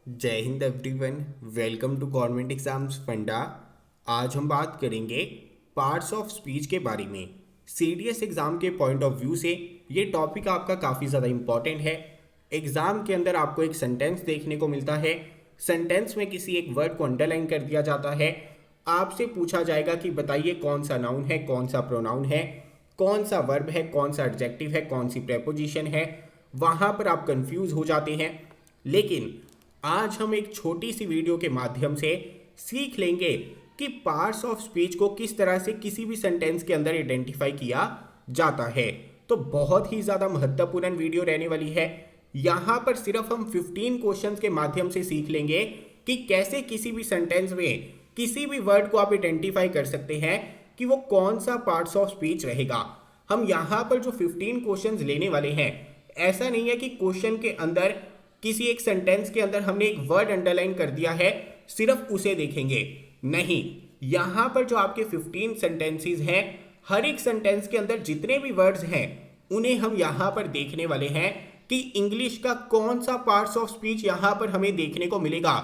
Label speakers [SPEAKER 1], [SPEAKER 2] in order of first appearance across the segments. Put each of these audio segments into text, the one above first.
[SPEAKER 1] जय हिंद everyone. Welcome to government exams फंडा। आज हम बात करेंगे पार्ट्स ऑफ स्पीच के बारे में। सीडीएस एग्ज़ाम के पॉइंट ऑफ व्यू से ये टॉपिक आपका काफ़ी ज़्यादा इम्पॉर्टेंट है। एग्ज़ाम के अंदर आपको एक सेंटेंस देखने को मिलता है। सेंटेंस में किसी एक वर्ड को अंडरलाइन कर दिया जाता है। आपसे पूछा जाएगा कि बताइए कौन सा नाउन है, कौन सा प्रोनाउन है, कौन सा वर्ब है, कौन सा एडजेक्टिव है, कौन सी प्रेपोजिशन है। वहाँ पर आप कंफ्यूज हो जाते हैं। लेकिन आज हम एक छोटी सी वीडियो के माध्यम से सीख लेंगे कि पार्ट्स ऑफ स्पीच को किस तरह से किसी भी सेंटेंस के अंदर आइडेंटिफाई किया जाता है। तो बहुत ही ज़्यादा महत्वपूर्ण वीडियो रहने वाली है। यहाँ पर सिर्फ हम 15 क्वेश्चंस के माध्यम से सीख लेंगे कि कैसे किसी भी सेंटेंस में किसी भी वर्ड को आप आइडेंटिफाई कर सकते हैं कि वो कौन सा पार्ट्स ऑफ स्पीच रहेगा। हम यहाँ पर जो 15 क्वेश्चंस लेने वाले हैं, ऐसा नहीं है कि क्वेश्चन के अंदर किसी एक सेंटेंस के अंदर हमने एक वर्ड अंडरलाइन कर दिया है, सिर्फ उसे देखेंगे। नहीं, यहां पर जो आपके 15 सेंटेंसेस हैं, हर एक सेंटेंस के अंदर जितने भी वर्ड्स हैं उन्हें हम यहां पर देखने वाले हैं कि इंग्लिश का कौन सा पार्ट्स ऑफ स्पीच यहां पर हमें देखने को मिलेगा।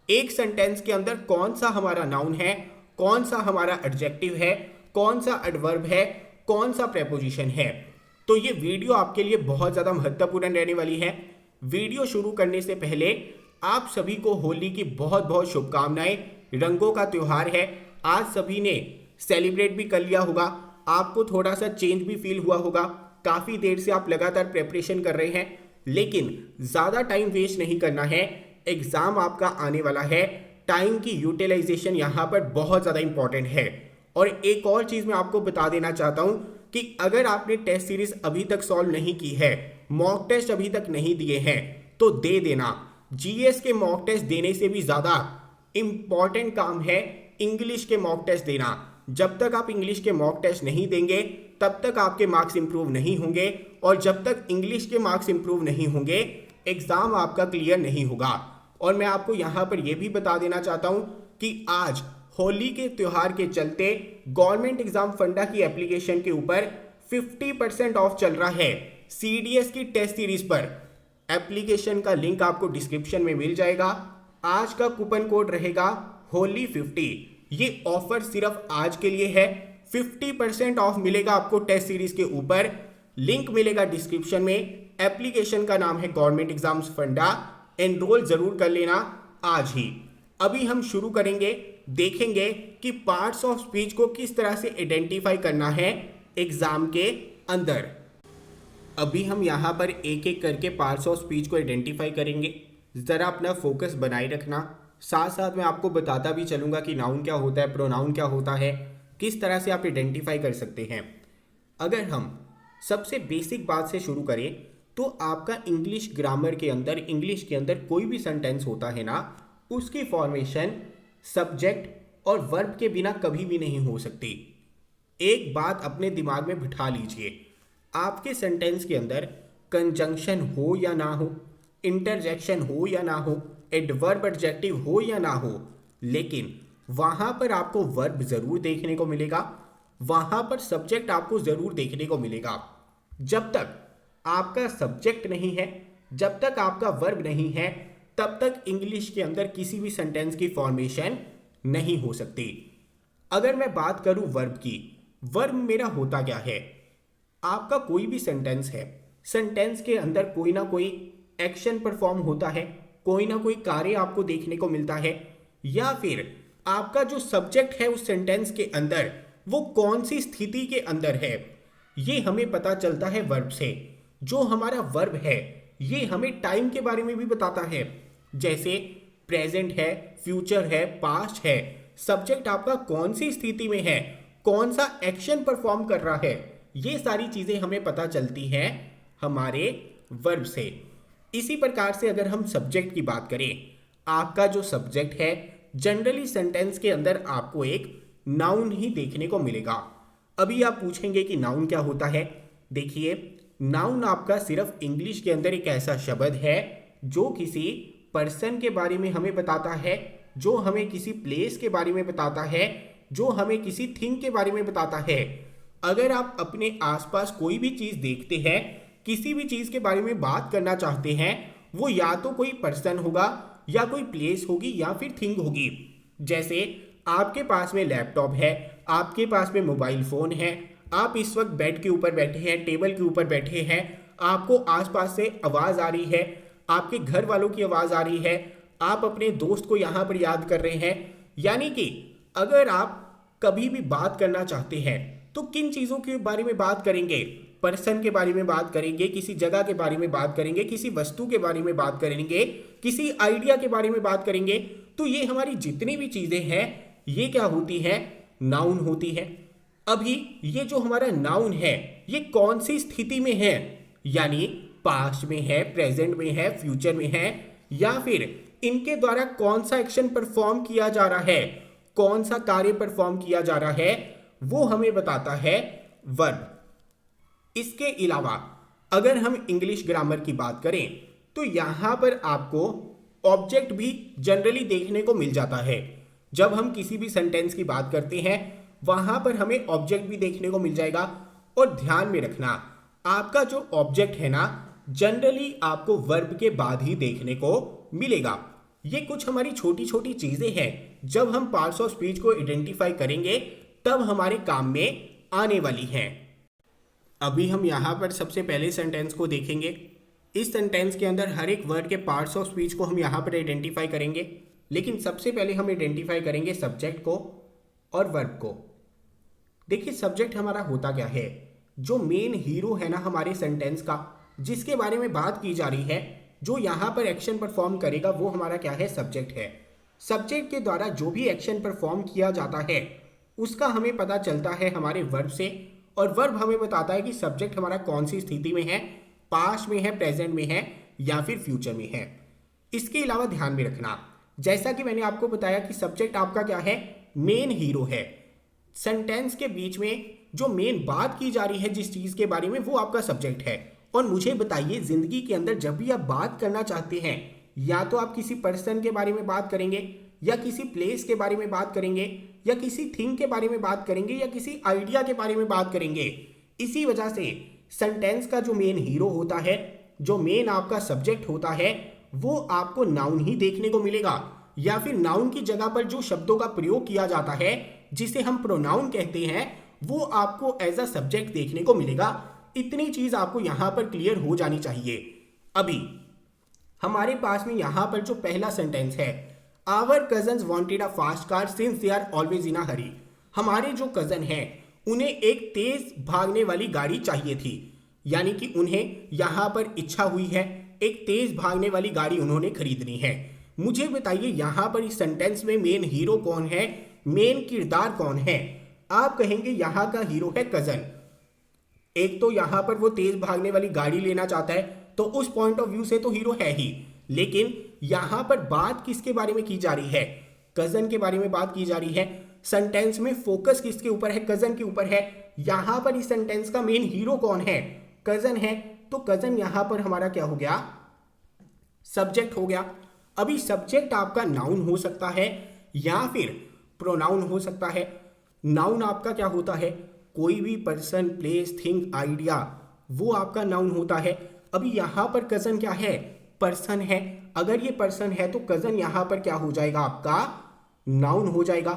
[SPEAKER 1] एक सेंटेंस के अंदर कौन सा हमारा नाउन है, कौन सा हमारा एडजेक्टिव है, कौन सा एडवर्ब है, कौन सा प्रेपोजिशन है। तो ये वीडियो आपके लिए बहुत ज़्यादा महत्वपूर्ण रहने वाली है। वीडियो शुरू करने से पहले आप सभी को होली की बहुत बहुत शुभकामनाएं। रंगों का त्यौहार है, आज सभी ने सेलिब्रेट भी कर लिया होगा। आपको थोड़ा सा चेंज भी फील हुआ होगा। काफ़ी देर से आप लगातार प्रेपरेशन कर रहे हैं, लेकिन ज़्यादा टाइम वेस्ट नहीं करना है। एग्ज़ाम आपका आने वाला है। टाइम की यूटिलाइजेशन यहाँ पर बहुत ज़्यादा इंपॉर्टेंट है। और एक और चीज़ मैं आपको बता देना चाहता हूँ कि अगर आपने टेस्ट सीरीज अभी तक सॉल्व नहीं की है, मॉक टेस्ट अभी तक नहीं दिए हैं, तो दे देना। जीएस के मॉक टेस्ट देने से भी ज़्यादा इंपॉर्टेंट काम है इंग्लिश के मॉक टेस्ट देना। जब तक आप इंग्लिश के मॉक टेस्ट नहीं देंगे, तब तक आपके मार्क्स इंप्रूव नहीं होंगे, और जब तक इंग्लिश के मार्क्स इंप्रूव नहीं होंगे, एग्ज़ाम आपका क्लियर नहीं होगा। और मैं आपको यहाँ पर यह भी बता देना चाहता हूँ कि आज होली के त्यौहार के चलते गवर्नमेंट एग्जाम फंडा की एप्लीकेशन के ऊपर 50% ऑफ चल रहा है सीडीएस की टेस्ट सीरीज पर। एप्लीकेशन का लिंक आपको डिस्क्रिप्शन में मिल जाएगा। आज का कूपन कोड रहेगा होली 50। ये ऑफर सिर्फ आज के लिए है। 50% ऑफ मिलेगा आपको टेस्ट सीरीज के ऊपर। लिंक मिलेगा डिस्क्रिप्शन में। एप्लीकेशन का नाम है गवर्नमेंट एग्जाम्स फंडा। एनरोल जरूर कर लेना आज ही। अभी हम शुरू करेंगे, देखेंगे कि पार्ट्स ऑफ स्पीच को किस तरह से आइडेंटिफाई करना है एग्जाम के अंदर। अभी हम यहाँ पर एक एक करके पार्ट्स ऑफ स्पीच को आइडेंटिफाई करेंगे। ज़रा अपना फोकस बनाए रखना। साथ साथ मैं आपको बताता भी चलूँगा कि नाउन क्या होता है, प्रोनाउन क्या होता है, किस तरह से आप आइडेंटिफाई कर सकते हैं। अगर हम सबसे बेसिक बात से शुरू करें तो आपका इंग्लिश ग्रामर के अंदर, इंग्लिश के अंदर कोई भी सेंटेंस होता है ना, उसकी फॉर्मेशन सब्जेक्ट और वर्ब के बिना कभी भी नहीं हो सकती। एक बात अपने दिमाग में बिठा लीजिए, आपके सेंटेंस के अंदर कंजंक्शन हो या ना हो, इंटरजेक्शन हो या ना हो, एडवर्ब एडजेक्टिव हो या ना हो, लेकिन वहां पर आपको वर्ब जरूर देखने को मिलेगा, वहां पर सब्जेक्ट आपको जरूर देखने को मिलेगा। जब तक आपका सब्जेक्ट नहीं है, जब तक आपका वर्ब नहीं है, तब तक इंग्लिश के अंदर किसी भी सेंटेंस की फॉर्मेशन नहीं हो सकती। अगर मैं बात करूं वर्ब की, वर्ब मेरा होता क्या है। आपका कोई भी सेंटेंस है, सेंटेंस के अंदर कोई ना कोई एक्शन परफॉर्म होता है, कोई ना कोई कार्य आपको देखने को मिलता है, या फिर आपका जो सब्जेक्ट है उस सेंटेंस के अंदर वो कौन सी स्थिति के अंदर है, ये हमें पता चलता है वर्ब से। जो हमारा वर्ब है ये हमें टाइम के बारे में भी बताता है, जैसे प्रेजेंट है, फ्यूचर है, पास्ट है। सब्जेक्ट आपका कौन सी स्थिति में है, कौन सा एक्शन परफॉर्म कर रहा है, ये सारी चीजें हमें पता चलती हैं हमारे वर्ब से। इसी प्रकार से अगर हम सब्जेक्ट की बात करें, आपका जो सब्जेक्ट है जनरली सेंटेंस के अंदर आपको एक नाउन ही देखने को मिलेगा। अभी आप पूछेंगे कि नाउन क्या होता है। देखिए, नाउन आपका सिर्फ इंग्लिश के अंदर एक ऐसा शब्द है जो किसी पर्सन के बारे में हमें बताता है, जो हमें किसी प्लेस के बारे में बताता है, जो हमें किसी थिंग के बारे में बताता है। अगर आप अपने आसपास कोई भी चीज़ देखते हैं, किसी भी चीज़ के बारे में बात करना चाहते हैं, वो या तो कोई पर्सन होगा या कोई प्लेस होगी या फिर थिंग होगी। जैसे आपके पास में लैपटॉप है, आपके पास में मोबाइल फ़ोन है, आप इस वक्त बेड के ऊपर बैठे हैं, टेबल के ऊपर बैठे हैं, आपको आसपास से आवाज़ आ रही है, आपके घर वालों की आवाज़ आ रही है, आप अपने दोस्त को यहाँ पर याद कर रहे हैं। यानी कि अगर आप कभी भी बात करना चाहते हैं तो किन चीज़ों के बारे में बात करेंगे? पर्सन के बारे में बात करेंगे, किसी जगह के बारे में बात करेंगे, किसी वस्तु के बारे में बात करेंगे, किसी आइडिया के बारे में बात करेंगे। तो ये हमारी जितनी भी चीज़ें हैं ये क्या होती है? नाउन होती है। अभी ये जो हमारा नाउन है ये कौन सी स्थिति में है? यानी पास्ट में है, प्रेजेंट में है, फ्यूचर में है, या फिर इनके द्वारा कौन सा एक्शन परफॉर्म किया जा रहा है, कौन सा कार्य परफॉर्म किया जा रहा है, वो हमें बताता है वर्ब। इसके अलावा अगर हम इंग्लिश ग्रामर की बात करें तो यहां पर आपको ऑब्जेक्ट भी जनरली देखने को मिल जाता है। जब हम किसी भी सेंटेंस की बात करते हैं वहां पर हमें ऑब्जेक्ट भी देखने को मिल जाएगा। और ध्यान में रखना, आपका जो ऑब्जेक्ट है ना जनरली आपको वर्ब के बाद ही देखने को मिलेगा। ये कुछ हमारी छोटी छोटी चीजें हैं, जब हम पार्ट्स ऑफ स्पीच को आइडेंटिफाई करेंगे तब हमारे काम में आने वाली हैं। अभी हम यहाँ पर सबसे पहले सेंटेंस को देखेंगे। इस सेंटेंस के अंदर हर एक वर्ड के पार्ट्स ऑफ स्पीच को हम यहाँ पर आइडेंटिफाई करेंगे, लेकिन सबसे पहले हम आइडेंटिफाई करेंगे सब्जेक्ट को और वर्ब को। देखिए सब्जेक्ट हमारा होता क्या है? जो मेन हीरो है ना हमारे सेंटेंस का, जिसके बारे में बात की जा रही है, जो यहाँ पर एक्शन परफॉर्म करेगा वो हमारा क्या है? सब्जेक्ट है। सब्जेक्ट के द्वारा जो भी एक्शन परफॉर्म किया जाता है उसका हमें पता चलता है हमारे वर्ब से, और वर्ब हमें बताता है कि सब्जेक्ट हमारा कौन सी स्थिति में है, पास्ट में है, प्रेजेंट में है या फिर फ्यूचर में है। इसके अलावा ध्यान में रखना, जैसा कि मैंने आपको बताया कि सब्जेक्ट आपका क्या है? मेन हीरो है। सेंटेंस के बीच में जो मेन बात की जा रही है जिस चीज के बारे में, वो आपका सब्जेक्ट है। और मुझे बताइए, जिंदगी के अंदर जब भी आप बात करना चाहते हैं, या तो आप किसी पर्सन के बारे में बात करेंगे, या किसी प्लेस के बारे में बात करेंगे, या किसी थिंग के बारे में बात करेंगे, या किसी आइडिया के बारे में बात करेंगे। इसी वजह से सेंटेंस का जो मेन हीरो होता है, जो मेन आपका सब्जेक्ट होता है, वो आपको नाउन ही देखने को मिलेगा, या फिर नाउन की जगह पर जो शब्दों का प्रयोग किया जाता है जिसे हम प्रोनाउन कहते हैं, वो आपको एज अ सब्जेक्ट देखने को मिलेगा। इतनी चीज आपको यहां पर क्लियर हो जानी चाहिए। अभी हमारे पास में यहां पर जो पहला सेंटेंस है, our cousins wanted a fast car since they are always in a hurry. हमारे जो कजन हैं उन्हें एक तेज भागने वाली गाड़ी चाहिए थी, यानी कि उन्हें यहां पर इच्छा हुई है, एक तेज भागने वाली गाड़ी उन्होंने खरीदनी है। मुझे बताइए यहां पर इस सेंटेंस में मेन हीरो कौन है, मेन किरदार कौन है? आप कहेंगे यहां का हीरो है कजन। एक तो यहां पर वो तेज भागने वाली गाड़ी लेना चाहता है, तो उस पॉइंट ऑफ व्यू से तो हीरो है ही, लेकिन यहां पर बात किसके बारे में की जा रही है? कजन के बारे में बात की जा रही है। सेंटेंस में फोकस किसके ऊपर है? कजन के ऊपर है। यहां पर इस सेंटेंस का मेन हीरो कौन है? कजन है। तो कजन यहां पर हमारा क्या हो गया? सब्जेक्ट हो गया। अभी सब्जेक्ट आपका नाउन हो सकता है या फिर प्रोनाउन हो सकता है। नाउन आपका क्या होता है? कोई भी पर्सन, प्लेस, थिंग, आइडिया, वो आपका नाउन होता है। अभी यहां पर कजन क्या है? पर्सन है। अगर ये पर्सन है तो कजन यहां पर क्या हो जाएगा? आपका नाउन हो जाएगा।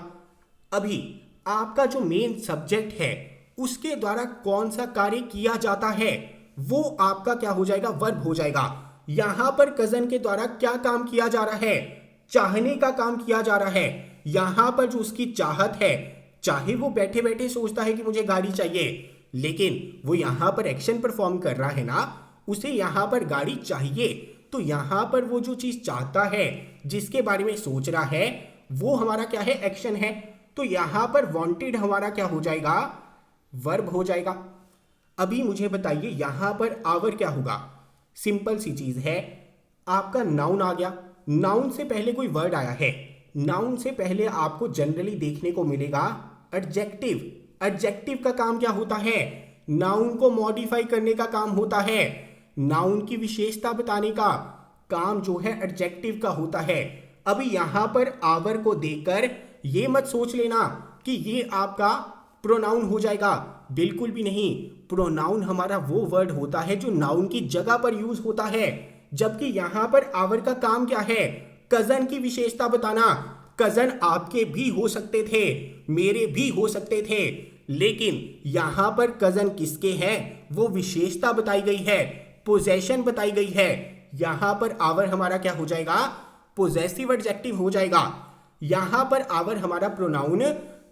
[SPEAKER 1] अभी आपका जो मेन सब्जेक्ट है उसके द्वारा कौन सा कार्य किया जाता है, वो आपका क्या हो जाएगा? वर्ब हो जाएगा। यहां पर कजन के द्वारा क्या काम किया जा रहा है? चाहने का काम किया जा रहा है। यहां पर जो उसकी चाहत है, चाहे वो बैठे बैठे सोचता है कि मुझे गाड़ी चाहिए, लेकिन वो यहां पर एक्शन परफॉर्म कर रहा है ना, उसे यहां पर गाड़ी चाहिए। तो यहां पर वो जो चीज चाहता है, जिसके बारे में सोच रहा है, वो हमारा क्या है? एक्शन है। तो यहां पर वांटेड हमारा क्या हो जाएगा? वर्ब हो जाएगा। अभी मुझे बताइए यहां पर आवर क्या होगा? सिंपल सी चीज है, आपका नाउन आ गया। नाउन से पहले कोई वर्ड आया है, नाउन से पहले आपको जनरली देखने को मिलेगा एडजेक्टिव। एडजेक्टिव का काम क्या होता है? नाउन को मॉडिफाई करने का काम होता है। नाउन की विशेषता बताने का काम जो है एडजेक्टिव का होता है। अभी यहां पर आवर को देखकर ये मत सोच लेना कि ये आपका प्रोनाउन हो जाएगा, बिल्कुल भी नहीं। प्रोनाउन हमारा वो वर्ड होता है जो नाउन की जगह पर यूज होता है। जबकि यहां पर आवर का काम क्या है, कजन की विशेषता बताना। कजन आपके भी हो सकते थे, मेरे भी हो सकते थे, लेकिन यहां पर कजन किसके हैं वो विशेषता बताई गई है, पोजेशन बताई गई है। यहां पर आवर हमारा क्या हो जाएगा, पोजेसिव एडजेक्टिव हो जाएगा। यहां पर आवर हमारा प्रोनाउन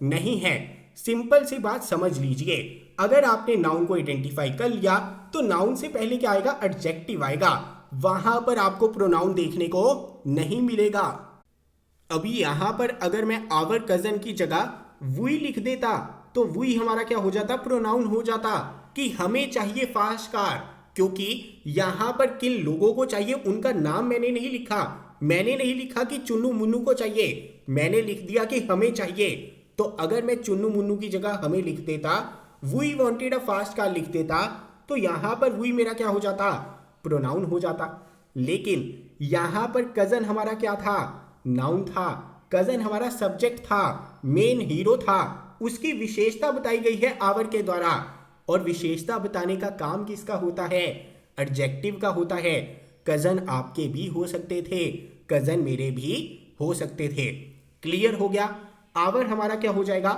[SPEAKER 1] नहीं है। सिंपल सी बात समझ लीजिए, अगर आपने नाउन को आइडेंटिफाई कर लिया तो नाउन से पहले क्या आएगा, एडजेक्टिव आएगा, वहां पर आपको प्रोनाउन देखने को नहीं मिलेगा। अभी यहां पर अगर मैं आवर कजन की जगह वी लिख देता तो वी हमारा क्या हो जाता, प्रोनाउन हो जाता कि हमें चाहिए फास्ट कार, क्योंकि यहां पर किन लोगों को चाहिए उनका नाम मैंने नहीं लिखा। मैंने नहीं लिखा कि चुन्नू मुन्नू को चाहिए, मैंने लिख दिया कि हमें चाहिए। तो अगर मैं चुन्नू मुन्नू की जगह हमें लिख देता, we wanted a fast car लिख देता, तो यहां पर वी मेरा क्या हो जाता, प्रोनाउन हो जाता। लेकिन यहां पर कजन हमारा क्या था, नाउन था। कजन हमारा सब्जेक्ट था, मेन हीरो था, उसकी विशेषता बताई गई है आवर के द्वारा। और विशेषता बताने का काम किसका होता है, एडजेक्टिव का होता है। कजन आपके भी हो सकते थे, कजन मेरे भी हो सकते थे। क्लियर हो गया। आवर हमारा क्या हो जाएगा,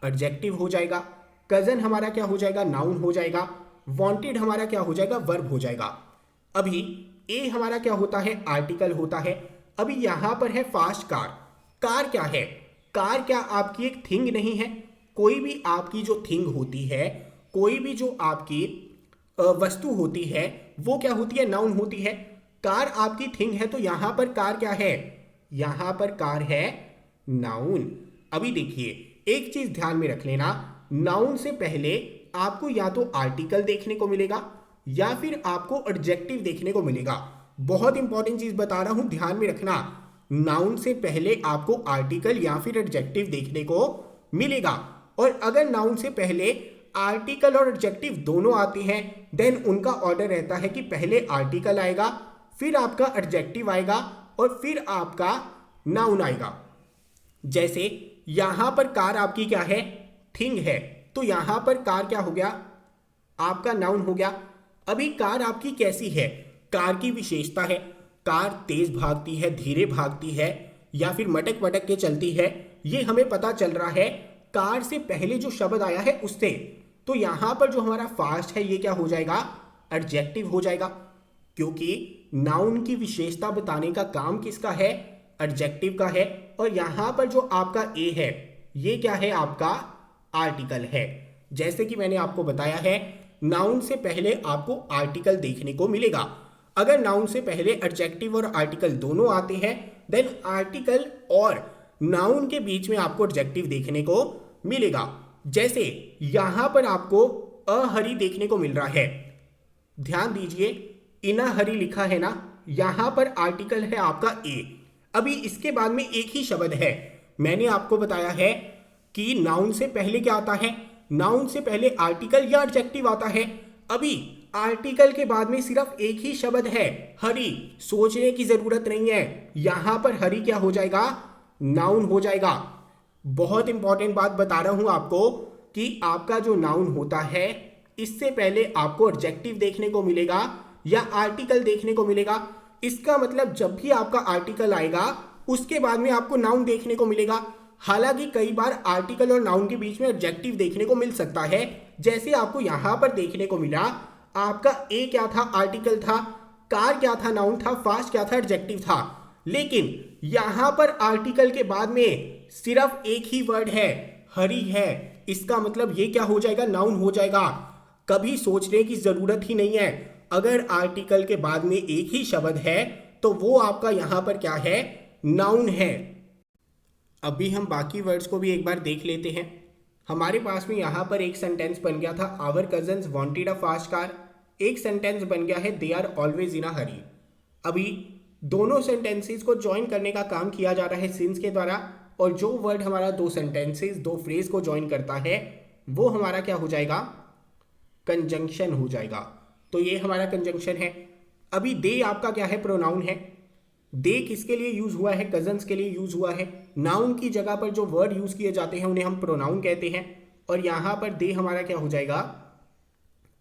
[SPEAKER 1] एडजेक्टिव हो जाएगा। कजन हमारा क्या हो जाएगा, नाउन हो जाएगा। वांटेड हमारा क्या हो जाएगा, वर्ब हो जाएगा। अभी ए हमारा क्या होता है, आर्टिकल होता है। अभी यहां पर है फास्ट कार। कार क्या है, कार क्या आपकी एक थिंग नहीं है। कोई भी आपकी जो थिंग होती है, कोई भी जो आपकी वस्तु होती है वो क्या होती है, नाउन होती है। कार आपकी थिंग है, तो यहां पर कार क्या है, यहां पर कार है नाउन। अभी देखिए एक चीज ध्यान में रख लेना, नाउन से पहले आपको या तो आर्टिकल देखने को मिलेगा या फिर आपको एडजेक्टिव देखने को मिलेगा। बहुत इंपॉर्टेंट चीज बता रहा हूं, ध्यान में रखना। नाउन से पहले आपको आर्टिकल या फिर एडजेक्टिव देखने को मिलेगा। और अगर नाउन से पहले आर्टिकल और एडजेक्टिव दोनों आते हैं, देन उनका ऑर्डर रहता है कि पहले आर्टिकल आएगा, फिर आपका एडजेक्टिव आएगा और फिर आपका नाउन आएगा। जैसे यहां पर कार आपकी क्या है, थिंग है, तो यहां पर कार क्या हो गया, आपका नाउन हो गया। अभी कार आपकी कैसी है, कार की विशेषता है, कार तेज भागती है, धीरे भागती है, या फिर मटक मटक के चलती है, ये हमें पता चल रहा है कार से पहले जो शब्द आया है उससे। तो यहां पर जो हमारा फास्ट है ये क्या हो जाएगा, एडजेक्टिव हो जाएगा, क्योंकि नाउन की विशेषता बताने का काम किसका है, एडजेक्टिव का है। और यहां पर जो आपका ए है ये क्या है, आपका आर्टिकल है। जैसे कि मैंने आपको बताया है, नाउन से पहले आपको आर्टिकल देखने को मिलेगा। अगर नाउन से पहले एडजेक्टिव और आर्टिकल दोनों आते हैं, देन आर्टिकल और नाउन के बीच में आपको एडजेक्टिव देखने को मिलेगा। जैसे यहां पर आपको अ हरी देखने को मिल रहा है, ध्यान दीजिए, इन अ हरी लिखा है ना, यहां पर आर्टिकल है आपका ए। अभी इसके बाद में एक ही शब्द है, मैंने आपको बताया है कि नाउन से पहले क्या आता है, नाउन से पहले आर्टिकल या एडजेक्टिव आता है। अभी आर्टिकल के बाद में सिर्फ एक ही शब्द है, हरी, सोचने की जरूरत नहीं है, यहां पर हरी क्या हो जाएगा, नाउन हो जाएगा। बहुत इंपॉर्टेंट बात बता रहा हूं आपको कि आपका जो नाउन होता है इससे पहले आपको एडजेक्टिव देखने को मिलेगा या आर्टिकल देखने को मिलेगा। इसका मतलब जब भी आपका आर्टिकल आएगा उसके बाद में आपको नाउन देखने को मिलेगा। हालांकि कई बार आर्टिकल और नाउन के बीच में एडजेक्टिव देखने को मिल सकता है, जैसे आपको यहां पर देखने को मिला। आपका ए क्या था, आर्टिकल था, कार क्या था, नाउन था, फास्ट क्या था, एडजेक्टिव था। लेकिन यहां पर आर्टिकल के बाद में सिर्फ एक ही वर्ड है, हरी है, इसका मतलब ये क्या हो जाएगा, नाउन हो जाएगा। कभी सोचने की जरूरत ही नहीं है, अगर आर्टिकल के बाद में एक ही शब्द है तो वो आपका यहां पर क्या है, नाउन है। अभी हम बाकी वर्ड्स को भी एक बार देख लेते हैं। हमारे पास में यहां पर एक सेंटेंस बन गया था, our cousins wanted a fast car. एक सेंटेंस बन गया है, दे आर ऑलवेज इन अ हरी। अभी दोनों सेंटेंसेस को ज्वाइन करने का काम किया जा रहा है सिंस के द्वारा, और जो वर्ड हमारा दो सेंटेंसेस, दो फ्रेज को ज्वाइन करता है वो हमारा क्या हो जाएगा, कंजंक्शन हो जाएगा। तो ये हमारा कंजंक्शन है। अभी दे आपका क्या है, प्रोनाउन है। दे किसके लिए यूज हुआ है, कजन्स के लिए यूज हुआ है। नाउन की जगह पर जो वर्ड यूज किए जाते हैं उन्हें हम प्रोनाउन कहते हैं, और यहां पर दे हमारा क्या हो जाएगा,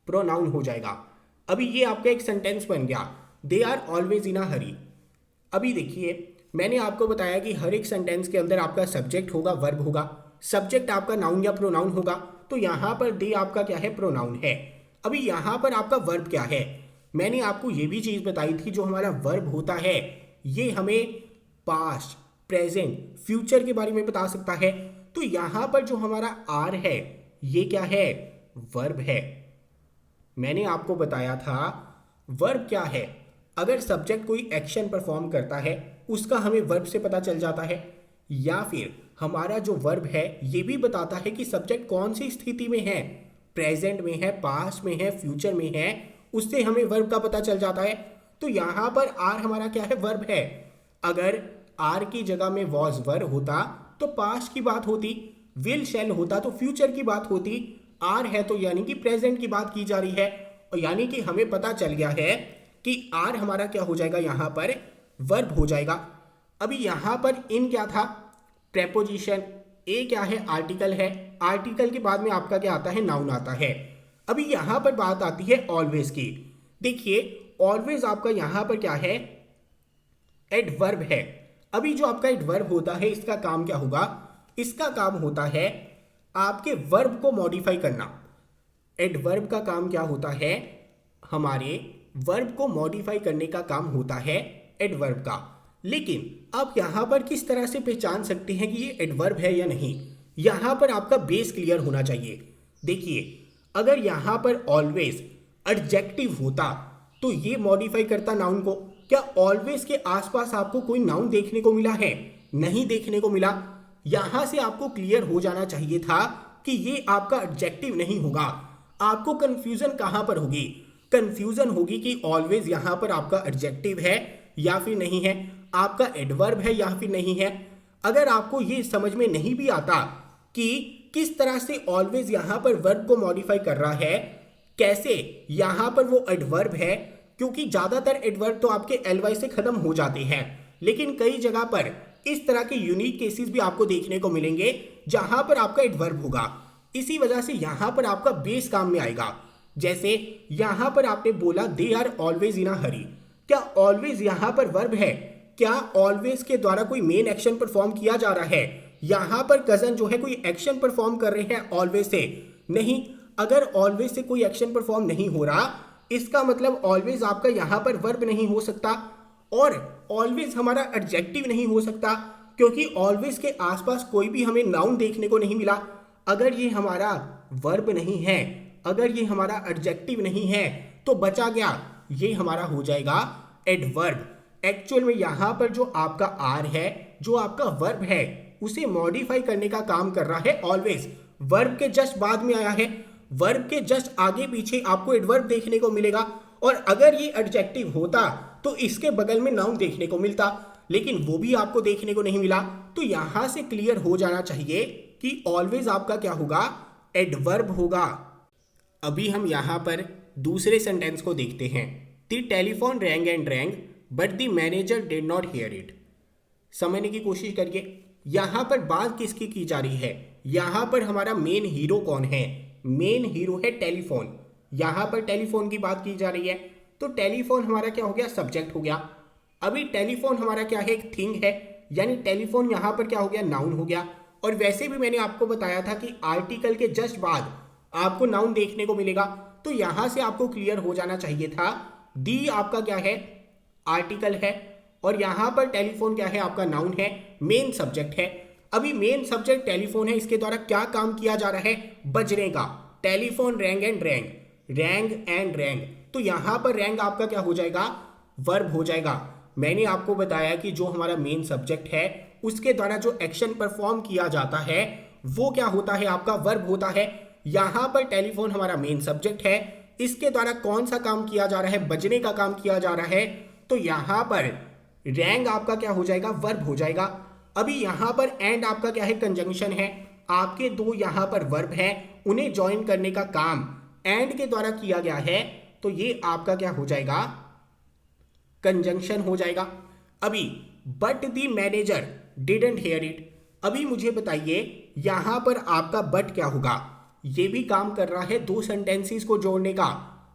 [SPEAKER 1] प्रोनाउन हो जाएगा। अभी ये आपका एक सेंटेंस बन गया, दे आर ऑलवेज इन अ हरी। अभी देखिए, मैंने आपको बताया कि हर एक सेंटेंस के अंदर आपका सब्जेक्ट होगा, वर्ब होगा, सब्जेक्ट आपका नाउन या प्रोनाउन होगा। तो यहाँ पर दे आपका क्या है, प्रोनाउन है। अभी यहाँ पर आपका वर्ब क्या है, मैंने आपको ये भी चीज़ बताई थी, जो हमारा वर्ब होता है ये हमें पास्ट, प्रेजेंट, फ्यूचर के बारे में बता सकता है। तो यहाँ पर जो हमारा आर है ये क्या है, वर्ब है। मैंने आपको बताया था वर्ब क्या है, अगर सब्जेक्ट कोई एक्शन परफॉर्म करता है उसका हमें वर्ब से पता चल जाता है, या फिर हमारा जो वर्ब है ये भी बताता है कि सब्जेक्ट कौन सी स्थिति में है, प्रेजेंट में है, पास्ट में है, फ्यूचर में है, उससे हमें वर्ब का पता चल जाता है। तो यहाँ पर आर हमारा क्या है, वर्ब है। अगर आर की जगह में वॉज वर होता तो पास्ट की बात होती, विल शैल होता तो फ्यूचर की बात होती, आर है तो यानी कि प्रेजेंट की बात की जा रही है। और यानी कि हमें पता चल गया है कि आर हमारा क्या हो जाएगा, यहाँ पर वर्ब हो जाएगा। अभी यहाँ पर इन क्या था, प्रेपोजिशन, ए क्या है, आर्टिकल है, आर्टिकल के बाद में आपका क्या आता है, नाउन आता है। अभी यहाँ पर बात आती है ऑलवेज की। देखिए ऑलवेज आपका यहाँ पर क्या है, एडवर्ब है। अभी जो आपका एडवर्ब होता है इसका काम क्या होगा, इसका काम होता है आपके वर्ब को मॉडिफाई करना। एडवर्ब का काम क्या होता है, हमारे वर्ब को मॉडिफाई करने का काम होता है एडवर्ब का। लेकिन आप यहां पर किस तरह से पहचान सकते हैं कि ये एडवर्ब है या नहीं, यहां पर आपका बेस क्लियर होना चाहिए। देखिए अगर यहां पर ऑलवेज एडजेक्टिव होता तो ये मॉडिफाई करता नाउन को। क्या ऑलवेज के आसपास आपको कोई नाउन देखने को मिला है, नहीं देखने को मिला। यहां से आपको क्लियर हो जाना चाहिए था कि ये आपका एडजेक्टिव नहीं होगा। आपको कंफ्यूजन कहां पर होगी, कंफ्यूजन होगी कि ऑलवेज यहां पर आपका एडजेक्टिव है या फिर नहीं है, आपका एडवर्ब है या फिर नहीं है। अगर आपको ये समझ में नहीं भी आता कि किस तरह से ऑलवेज यहां पर वर्ब को मॉडिफाई कर रहा है, कैसे यहां पर वो एडवर्ब है, क्योंकि ज्यादातर एडवर्ब तो आपके एलवाई से खत्म हो जाते हैं, लेकिन कई जगह पर इस तरह के यूनिक केसेस भी आपको देखने को मिलेंगे जहां पर आपका एडवर्ब होगा। इसी वजह से यहां पर आपका बेस काम में आएगा। जैसे यहां पर आपने बोला दे आर ऑलवेज इन अ हरी, क्या ऑलवेज यहां पर वर्ब है, क्या ऑलवेज के द्वारा कोई मेन एक्शन परफॉर्म किया जा रहा है, यहां पर कजन जो है कोई एक्शन परफॉर्म कर रहे हैं ऑलवेज से, नहीं। अगर ऑलवेज से कोई एक्शन परफॉर्म नहीं हो रहा इसका मतलब ऑलवेज आपका यहां पर वर्ब नहीं हो सकता, और ऑलवेज हमारा एडजेक्टिव नहीं हो सकता, क्योंकि ऑलवेज के आसपास कोई भी हमें नाउन देखने को नहीं मिला। अगर ये हमारा वर्ब नहीं है, अगर ये हमारा एडजेक्टिव नहीं है, तो बचा गया ये हमारा हो जाएगा एडवर्ब। एक्चुअल में यहां पर जो आपका आर है, जो आपका वर्ब है, उसे मॉडिफाई करने का काम कर रहा है ऑलवेज। वर्ब के जस्ट बाद में आया है, वर्ब के जस्ट आगे पीछे आपको एडवर्ब देखने को मिलेगा, और अगर ये एडजेक्टिव होता तो इसके बगल में नाउन देखने को मिलता, लेकिन वो भी आपको देखने को नहीं मिला। तो यहां से क्लियर हो जाना चाहिए कि ऑलवेज आपका क्या होगा, एडवर्ब होगा। अभी हम यहां पर दूसरे सेंटेंस को देखते हैं। The telephone wrong and wrong but the manager did not here it. समझने की कोशिश करिए, यहां पर बात किसकी की जा रही है, यहां पर हमारा मेन हीरो कौन है, मेन हीरो है टेलीफोन। यहां पर टेलीफोन की बात की जा रही है, तो टेलीफोन हमारा क्या हो गया, सब्जेक्ट हो गया। अभी टेलीफोन हमारा क्या है, एक थिंग है, यानी टेलीफोन यहां पर क्या हो गया, नाउन हो गया। और वैसे भी मैंने आपको बताया था कि आर्टिकल के जस्ट बाद आपको नाउन देखने को मिलेगा, तो यहां से आपको क्लियर हो जाना चाहिए था दी आपका क्या है, आर्टिकल है, और यहां पर टेलीफोन क्या है, आपका नाउन है, मेन सब्जेक्ट है। अभी मेन सब्जेक्ट टेलीफोन है, इसके द्वारा क्या काम किया जा रहा है, बजने का। Telephone wrong and wrong, wrong and wrong, तो यहां पर रैंग आपका क्या हो जाएगा, वर्ब हो जाएगा। मैंने आपको बताया कि जो हमारा मेन सब्जेक्ट है उसके द्वारा जो एक्शन परफॉर्म किया जाता है वो क्या होता है, आपका वर्ब होता है। यहां पर टेलीफोन हमारा मेन सब्जेक्ट है, इसके द्वारा कौन सा काम किया जा रहा है, बजने का काम किया जा रहा है, तो यहां पर रैंग आपका क्या हो जाएगा, वर्ब हो जाएगा। अभी यहां पर एंड आपका क्या है, कंजंक्शन है, आपके दो यहां पर वर्ब है, उन्हें ज्वाइन करने का काम एंड के द्वारा किया गया है, तो ये आपका क्या हो जाएगा, कंजंक्शन हो जाएगा। अभी but the manager didn't here it, अभी मुझे बताइए यहां पर आपका बट क्या होगा, ये भी काम कर रहा है दो सेंटेंसेस को जोड़ने का।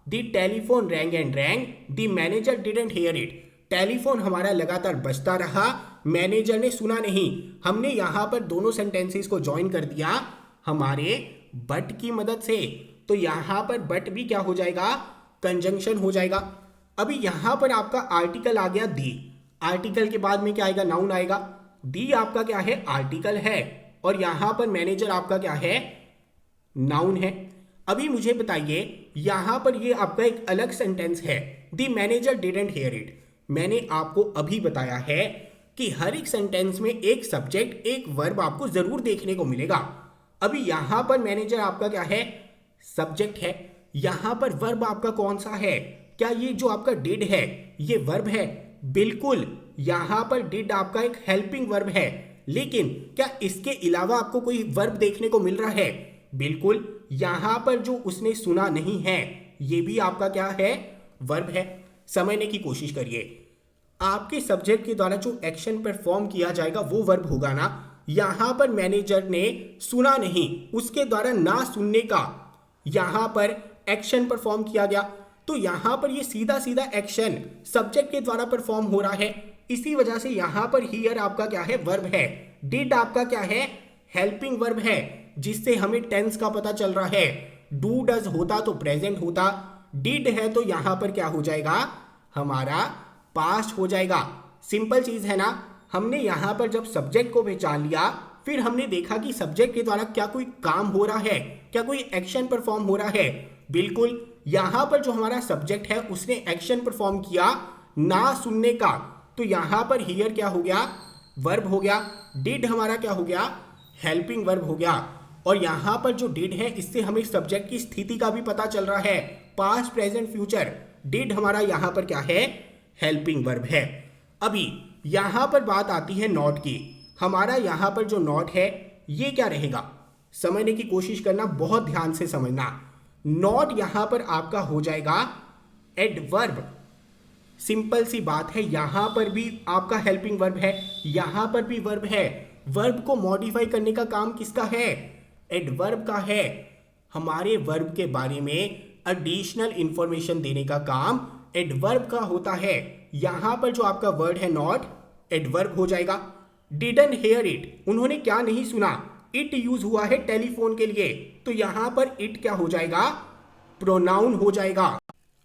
[SPEAKER 1] The telephone wrong and wrong, the manager didn't here it. Telephone हमारा लगातार बजता रहा, मैनेजर ने सुना नहीं। हमने यहां पर दोनों सेंटेंसेस को ज्वाइन कर दिया हमारे बट की मदद से, तो यहां पर बट भी क्या हो जाएगा, कंजंक्शन हो जाएगा। अभी यहां पर आपका आर्टिकल आ गया दी, आर्टिकल के बाद में क्या आएगा, नाउन आएगा। दी आपका क्या है, आर्टिकल है, और यहां पर मैनेजर आपका क्या है, नाउन है। अभी मुझे बताइए यहां पर ये आपका एक अलग सेंटेंस है, the manager didn't here it. मैंने आपको अभी बताया है कि हर एक सेंटेंस में एक सब्जेक्ट एक वर्ब आपको जरूर देखने को मिलेगा। अभी यहां पर मैनेजर आपका क्या है, सब्जेक्ट है। यहां पर वर्ब आपका कौन सा है, क्या ये जो आपका डिड है ये वर्ब है? बिल्कुल, यहां पर डिड आपका एक हेल्पिंग वर्ब है, लेकिन क्या इसके अलावा आपको कोई वर्ब देखने को मिल रहा है? बिल्कुल, यहां पर जो उसने सुना नहीं है ये भी आपका क्या है, वर्ब है। समझने की कोशिश करिए, आपके सब्जेक्ट के द्वारा जो एक्शन परफॉर्म किया जाएगा वो वर्ब होगा ना। यहां पर मैनेजर ने सुना नहीं, उसके द्वारा ना सुनने का यहां पर एक्शन परफॉर्म किया गया, तो यहां पर ये सीधा सीधा एक्शन सब्जेक्ट के द्वारा परफॉर्म हो रहा है। इसी वजह से यहां पर हियर आपका क्या है, वर्ब है। डिड आपका क्या है, हेल्पिंग वर्ब है, जिससे हमें टेंस का पता चल रहा है। डू डज होता तो प्रेजेंट होता, डिड है तो यहां पर क्या हो जाएगा, हमारा पास्ट हो जाएगा। सिंपल चीज है ना। हमने यहां पर जब सब्जेक्ट को पहचान लिया, फिर हमने देखा कि सब्जेक्ट के द्वारा क्या कोई काम हो रहा है, क्या कोई एक्शन परफॉर्म हो रहा है। बिल्कुल, यहां पर जो हमारा सब्जेक्ट है उसने एक्शन परफॉर्म किया ना सुनने का, तो यहां पर हियर क्या हो गया, वर्ब हो गया। डिड हमारा क्या हो गया, हेल्पिंग वर्ब हो गया। और यहां पर जो डिड है इससे हमें सब्जेक्ट की स्थिति का भी पता चल रहा है, पास्ट प्रेजेंट फ्यूचर। डिड हमारा यहां पर क्या है, हेल्पिंग वर्ब है। अभी यहां पर बात आती है नॉट की। हमारा यहां पर जो नॉट है ये क्या रहेगा, समझने की कोशिश करना, बहुत ध्यान से समझना। नॉट यहां पर आपका हो जाएगा एडवर्ब। सिंपल सी बात है, यहां पर भी आपका हेल्पिंग वर्ब है, यहां पर भी वर्ब है। वर्ब को मॉडिफाई करने का काम किसका है, एडवर्ब का है। हमारे वर्ब के बारे में एडिशनल इंफॉर्मेशन देने का काम एडवर्ब का होता है। यहां पर जो आपका वर्ड है नॉट, एडवर्ब हो जाएगा। डिडंट हियर इट, उन्होंने क्या नहीं सुना, इट यूज हुआ है टेलीफोन के लिए, तो यहां पर इट क्या हो जाएगा, प्रोनाउन हो जाएगा।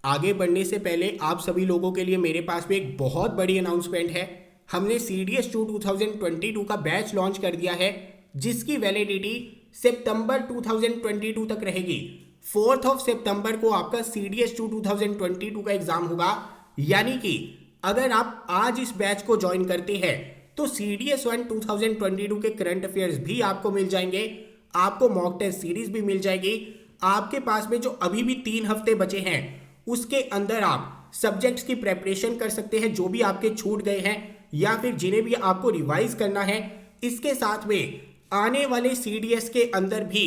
[SPEAKER 1] आगे बढ़ने से पहले आप सभी लोगों के लिए मेरे पास में एक बहुत बड़ी अनाउंसमेंट है। हमने CDS2 2022 का बैच लॉन्च कर दिया है, जिसकी वैलिडिटी सितंबर 2022 तक रहेगी। 4 सितंबर को आपका CDS2 2022 का एग्जाम होगा। यानी कि अगर आप आज इस बैच को ज्वाइन करते हैं तो CDS1 2022 के करंट अफेयर्स भी आपको मिल जाएंगे, आपको मॉक टेस्ट सीरीज भी मिल जाएगी। आपके पास में जो अभी भी 3 हफ्ते बचे हैं उसके अंदर आप सब्जेक्ट्स की प्रेपरेशन कर सकते हैं जो भी आपके छूट गए हैं, या फिर जिन्हें भी आपको रिवाइज करना है। इसके साथ में आने वाले CDS के अंदर भी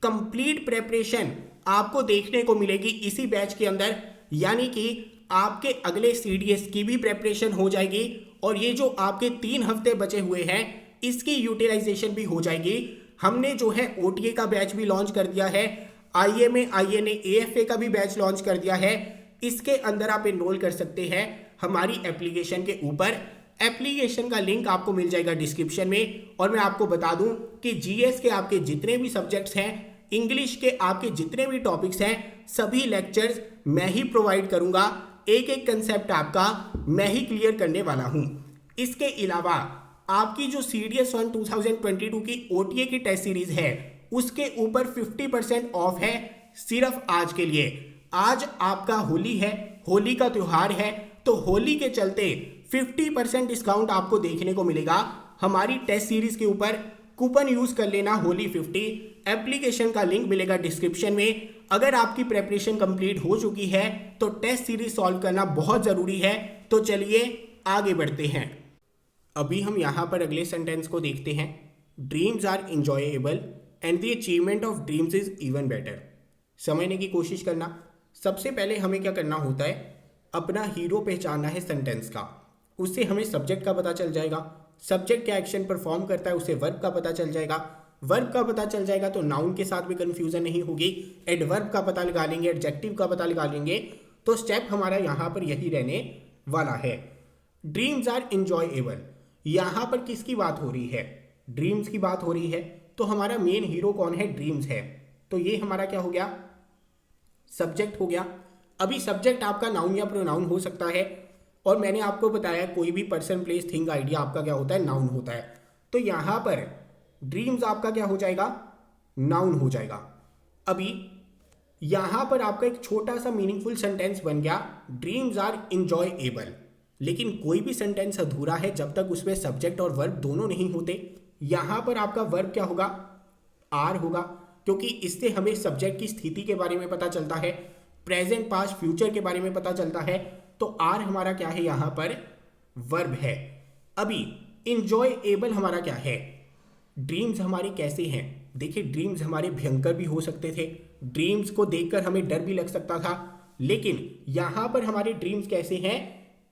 [SPEAKER 1] कंप्लीट प्रेपरेशन आपको देखने को मिलेगी इसी बैच के अंदर। यानी कि आपके अगले CDS की भी प्रेपरेशन हो जाएगी, और ये जो आपके 3 हफ्ते बचे हुए हैं इसकी यूटिलाइजेशन भी हो जाएगी। हमने जो है OTA का बैच भी लॉन्च कर दिया है, IMA, INA, AFA का भी बैच लॉन्च कर दिया है। इसके अंदर आप एनरोल कर सकते हैं हमारी एप्लीकेशन के ऊपर। एप्लीकेशन का लिंक आपको मिल जाएगा डिस्क्रिप्शन में। और मैं आपको बता दूं कि GS के आपके जितने भी सब्जेक्ट्स हैं, इंग्लिश के आपके जितने भी टॉपिक्स हैं, सभी लेक्चर्स मैं ही प्रोवाइड करूंगा। एक एक कंसेप्ट आपका मैं ही क्लियर करने वाला हूं। इसके अलावा आपकी जो CDS1 2022 की OTA की टेस्ट सीरीज है उसके ऊपर 50% ऑफ है सिर्फ आज के लिए। आज आपका होली है, होली का त्योहार है, तो होली के चलते 50% डिस्काउंट आपको देखने को मिलेगा हमारी टेस्ट सीरीज के ऊपर। कूपन यूज कर लेना होली50। एप्लीकेशन का लिंक मिलेगा डिस्क्रिप्शन में। अगर आपकी प्रेपरेशन कंप्लीट हो चुकी है तो टेस्ट सीरीज सॉल्व करना बहुत जरूरी है। तो चलिए आगे बढ़ते हैं। अभी हम यहां पर अगले सेंटेंस को देखते हैं। Dreams are enjoyable and the achievement of dreams is even better. समझने की कोशिश करना। सबसे पहले हमें क्या करना होता है, अपना हीरो पहचानना है सेंटेंस का। उससे हमें सब्जेक्ट का पता चल जाएगा, सब्जेक्ट क्या एक्शन परफॉर्म करता है उससे वर्ब का पता चल जाएगा। वर्ब का पता चल जाएगा तो नाउन के साथ भी कंफ्यूजन नहीं होगी। एडवर्ब का पता लगा लेंगे, एडजेक्टिव का पता लगा लेंगे, तो स्टेप हमारा यहाँ पर यही रहने वाला है। ड्रीम्स आर इंजॉयएबल, यहाँ पर किसकी बात हो रही है? ड्रीम्स की बात हो रही है। तो हमारा मेन हीरो कौन है? ड्रीम्स है। तो ये हमारा क्या हो गया? सब्जेक्ट हो गया। अभी सब्जेक्ट आपका नाउन या प्रोनाउन हो सकता है, और मैंने आपको बताया कोई भी पर्सन, प्लेस, थिंग, आइडिया आपका क्या होता है? नाउन होता है। तो यहाँ पर ड्रीम्स आपका क्या हो जाएगा? नाउन हो जाएगा। अभी यहाँ पर आपका एक छोटा सा मीनिंगफुल सेंटेंस बन गया, ड्रीम्स आर इंजॉयएबल। लेकिन कोई भी सेंटेंस अधूरा है जब तक उसमें सब्जेक्ट और वर्ब दोनों नहीं होते। यहाँ पर आपका वर्ब क्या होगा? आर होगा, क्योंकि इससे हमें सब्जेक्ट की स्थिति के बारे में पता चलता है, प्रेजेंट, पास्ट, फ्यूचर के बारे में पता चलता है। तो आर हमारा क्या है? यहाँ पर वर्ब है। अभी इंजॉयएबल हमारा क्या है? ड्रीम्स हमारे कैसे हैं? देखिए, ड्रीम्स हमारे भयंकर भी हो सकते थे, ड्रीम्स को देखकर हमें डर भी लग सकता था, लेकिन यहाँ पर हमारे ड्रीम्स कैसे हैं?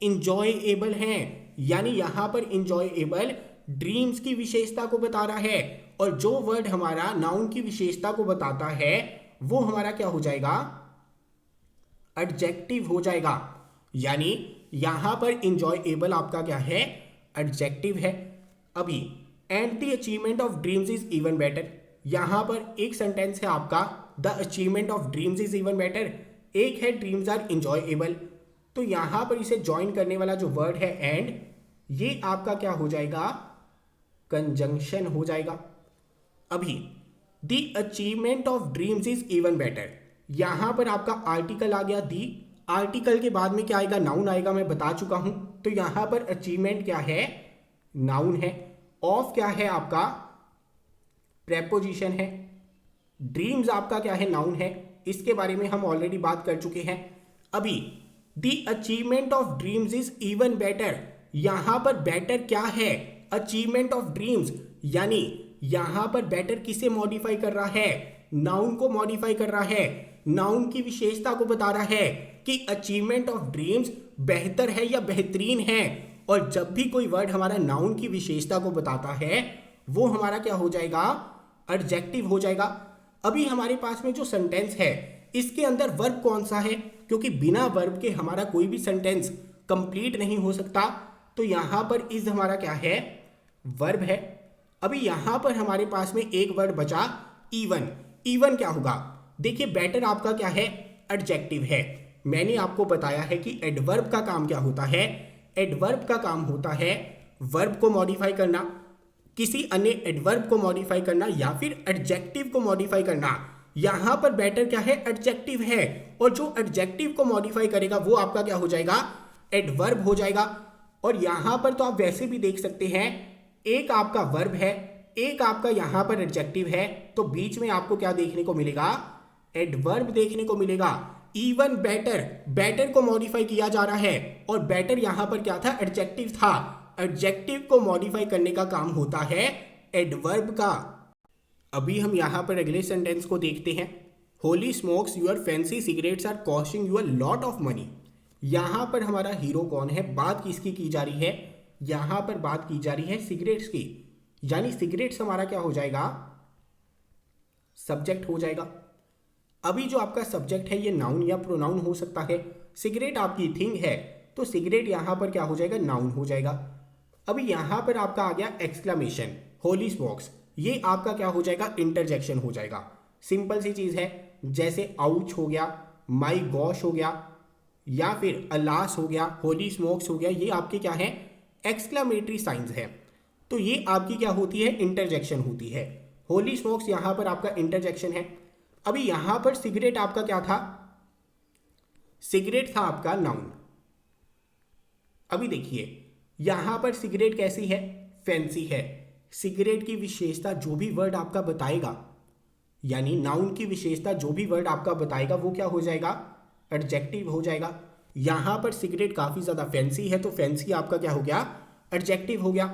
[SPEAKER 1] इंजॉयएबल हैं। यानी यहाँ पर इंजॉयएबल ड्रीम्स की विशेषता को बता रहा है, और जो वर्ड हमारा नाउन की विशेषता को बताता है वो हमारा क्या हो जाएगा? एडजेक्टिव हो जाएगा। यानी यहां पर इंजॉयएबल आपका क्या है? एडजेक्टिव है। अभी and the achievement of dreams is even better, यहां पर एक सेंटेंस है आपका, the achievement of dreams is even better, एक है ड्रीम्स आर इंजॉयएबल। तो यहां पर इसे ज्वाइन करने वाला जो वर्ड है एंड, ये आपका क्या हो जाएगा? कंजंक्शन हो जाएगा। अभी the achievement of dreams is even better, यहां पर आपका आर्टिकल आ गया दी, आर्टिकल के बाद में क्या आएगा? नाउन आएगा, मैं बता चुका हूं। तो यहां पर अचीवमेंट क्या है? नाउन है। ऑफ क्या है आपका? प्रेपोजिशन है। ड्रीम्स आपका क्या है? नाउन है। इसके बारे में हम ऑलरेडी बात कर चुके हैं। अभी the achievement of dreams is even better, यहां पर बेटर क्या है? अचीवमेंट ऑफ ड्रीम्स, यानी यहां पर बेटर किसे मॉडिफाई कर रहा है? नाउन को मॉडिफाई कर रहा है, नाउन की विशेषता को बता रहा है कि अचीवमेंट ऑफ ड्रीम्स बेहतर है या बेहतरीन है। और जब भी कोई वर्ड हमारा नाउन की विशेषता को बताता है वो हमारा क्या हो जाएगा? एडजेक्टिव हो जाएगा। अभी हमारे पास में जो सेंटेंस है इसके अंदर वर्ब कौन सा है? क्योंकि बिना वर्ब के हमारा कोई भी सेंटेंस कंप्लीट नहीं हो सकता। तो यहां पर इज हमारा क्या है? वर्ब है। अभी यहां पर हमारे पास में एक वर्ड बचा, इवन। इवन क्या होगा? देखिए, बेटर आपका क्या है? एडजेक्टिव है। मैंने आपको बताया है कि एडवर्ब का काम क्या होता है? एडवर्ब का काम होता है वर्ब को मॉडिफाई करना, किसी अन्य एडवर्ब को मॉडिफाई करना, या फिर एडजेक्टिव को मॉडिफाई करना। यहां पर बेटर क्या है? एडजेक्टिव है, और जो एडजेक्टिव को मॉडिफाई करेगा वो आपका क्या हो जाएगा? एडवर्ब हो जाएगा। और यहां पर तो आप वैसे भी देख सकते हैं, एक आपका वर्ब है, एक आपका यहां पर एडजेक्टिव है, तो बीच में आपको क्या देखने को मिलेगा? एडवर्ब देखने को मिलेगा। इवन बेटर, बेटर को मॉडिफाई किया जा रहा है, और बेटर यहां पर क्या था? एडजेक्टिव था। एडजेक्टिव को मॉडिफाई करने का काम होता है एडवर्ब का। अभी हम यहां पर अगले सेंटेंस को देखते हैं। Holy smokes, your fancy cigarettes are costing you a lot of money. यहां पर हमारा हीरो कौन है? बात किसकी की जा रही है? यहां पर बात की जा रही है सिगरेट्स की, यानी सिगरेट्स हमारा क्या हो जाएगा? सब्जेक्ट हो जाएगा। अभी जो आपका सब्जेक्ट है ये नाउन या प्रोनाउन हो सकता है। सिगरेट आपकी थिंग है, तो सिगरेट यहां पर क्या हो जाएगा? नाउन हो जाएगा। अभी यहां पर आपका आ गया एक्सक्लेमेशन, होली स्मोक्स, ये आपका क्या हो जाएगा? इंटरजेक्शन हो जाएगा। सिंपल सी चीज है, जैसे आउच हो गया, माई गॉश हो गया, या फिर अलास हो गया, होली स्मोक्स हो गया, ये आपके क्या है? एक्सक्लेमेटरी साइंस है। तो ये आपकी क्या होती है? इंटरजेक्शन होती है। होली स्मोक्स यहां पर आपका इंटरजेक्शन है। अभी यहां पर सिगरेट आपका क्या था? सिगरेट था आपका नाउन। अभी देखिए, यहां पर सिगरेट कैसी है? फैंसी है। सिगरेट की विशेषता जो भी वर्ड आपका बताएगा, यानी नाउन की विशेषता जो भी वर्ड आपका बताएगा वो क्या हो जाएगा? एडजेक्टिव हो जाएगा। यहां पर सिगरेट काफी ज्यादा फैंसी है, तो फैंसी आपका क्या हो गया? एडजेक्टिव हो गया।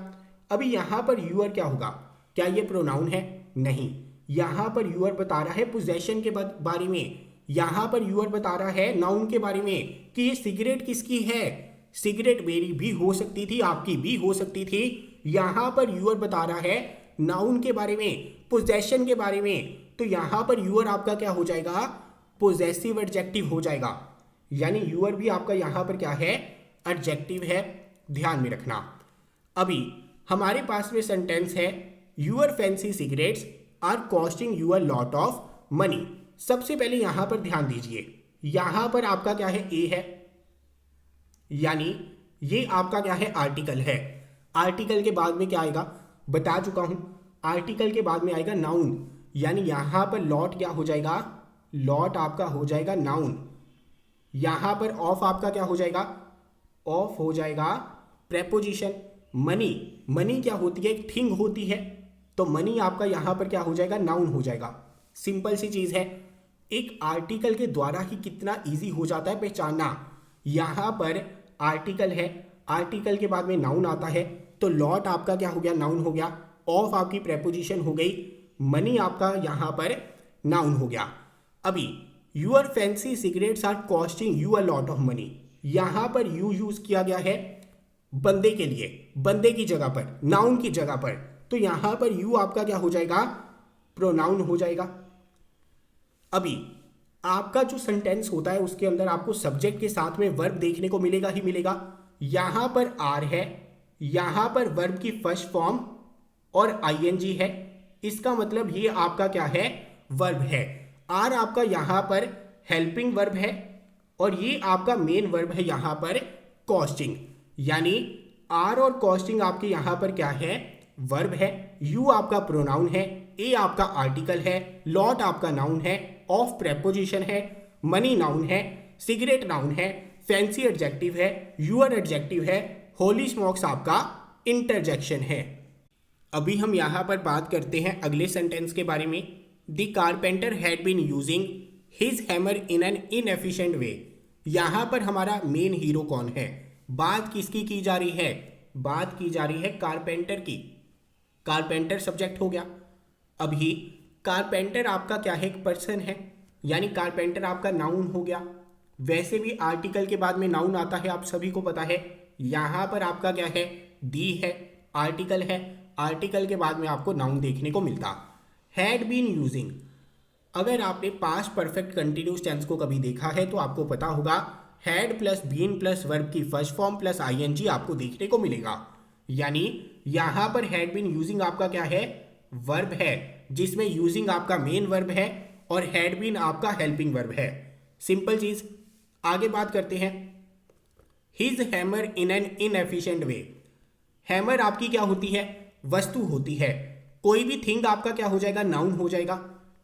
[SPEAKER 1] अभी यहां पर यूअर क्या होगा? क्या ये प्रोनाउन है? नहीं, यहां पर यूअर बता रहा है पोजेशन के बारे में। यहां पर यूअर बता रहा है नाउन के बारे में कि ये सिगरेट किसकी है? सिगरेट मेरी भी हो सकती थी, आपकी भी हो सकती थी। यहां पर यूअर बता रहा है नाउन के बारे में, पोजेशन के बारे में, तो यहां पर यूर आपका क्या हो जाएगा, पोजेसिव एडजेक्टिव हो जाएगा। यानी यूर भी आपका यहां पर क्या है, एडजेक्टिव है, ध्यान में रखना। अभी हमारे पास में सेंटेंस है your fancy cigarettes are costing you a lot of money. सबसे पहले यहां पर ध्यान दीजिए, यहां पर आपका क्या है, ए है, यानी ये आपका क्या है, आर्टिकल है। आर्टिकल के बाद में क्या आएगा, बता चुका हूं, आर्टिकल के बाद में आएगा नाउन, यानी यहां पर लॉट क्या हो जाएगा, लॉट आपका हो जाएगा नाउन। यहां पर ऑफ आपका क्या हो जाएगा, ऑफ हो जाएगा प्रेपोजिशन। मनी, मनी क्या होती है, एक थिंग होती है, तो मनी आपका यहां पर क्या हो जाएगा, नाउन हो जाएगा। सिंपल सी चीज है, एक आर्टिकल के द्वारा ही कितना इजी हो जाता है पहचानना। यहां पर आर्टिकल है, आर्टिकल के बाद में नाउन आता है, तो लॉट आपका क्या हो गया, नाउन हो गया। ऑफ आपकी प्रेपोजिशन हो गई, मनी आपका यहां पर नाउन हो गया। अभी your fancy cigarettes are costing you a lot of money, यहां पर यू यूज किया गया है बंदे के लिए, बंदे की जगह पर, नाउन की जगह पर, तो यहां पर यू आपका क्या हो जाएगा, प्रोनाउन हो जाएगा। अभी आपका जो सेंटेंस होता है उसके अंदर आपको सब्जेक्ट के साथ में वर्ब देखने को मिलेगा ही मिलेगा। यहां पर आर है, यहां पर वर्ब की फर्स्ट फॉर्म और आईएनजी है, इसका मतलब ये आपका क्या है, वर्ब है। आर आपका यहां पर हेल्पिंग वर्ब है और ये आपका मेन वर्ब है यहां पर कॉस्टिंग, यानी आर और कॉस्टिंग आपके यहां पर क्या है, वर्ब है। यू आपका प्रोनाउन है, ए आपका आर्टिकल है, लॉट आपका नाउन है, ऑफ प्रेपोजिशन है, मनी नाउन है, सिगरेट नाउन है, फैंसी एडजेक्टिव है, यूअर एडजेक्टिव है, होली स्मोक्स आपका इंटरजेक्शन है। अभी हम यहां पर बात करते हैं अगले सेंटेंस के बारे में। The carpenter had been using his hammer in an inefficient way. यहां पर हमारा मेन हीरो कौन है, बात किसकी की जा रही है, बात की जा रही है कारपेंटर की। कारपेंटर सब्जेक्ट हो गया। अभी कारपेंटर आपका क्या है, एक पर्सन है, यानी कारपेंटर आपका नाउन हो गया। वैसे भी आर्टिकल के बाद में नाउन आता है, आप सभी को पता है। यहां पर आपका क्या है, दी है, आर्टिकल है, आर्टिकल के बाद में आपको नाउन देखने को मिलता। हैड बीन यूजिंग, अगर आपने पास्ट परफेक्ट कंटिन्यूस टेंस को कभी देखा है तो आपको पता होगा had plus been plus verb की फर्स्ट फॉर्म प्लस आईएनजी आपको देखने को मिलेगा। यानी यहां पर हैड बीन यूजिंग आपका क्या है, वर्ब है, जिसमें यूजिंग आपका मेन वर्ब है और हैड बीन आपका हेल्पिंग वर्ब है। सिंपल चीज, आगे बात करते हैं। His hammer in an inefficient way. Hammer आपकी क्या होती है, वस्तु होती है। कोई भी थिंग आपका क्या हो जाएगा, नाउन हो जाएगा।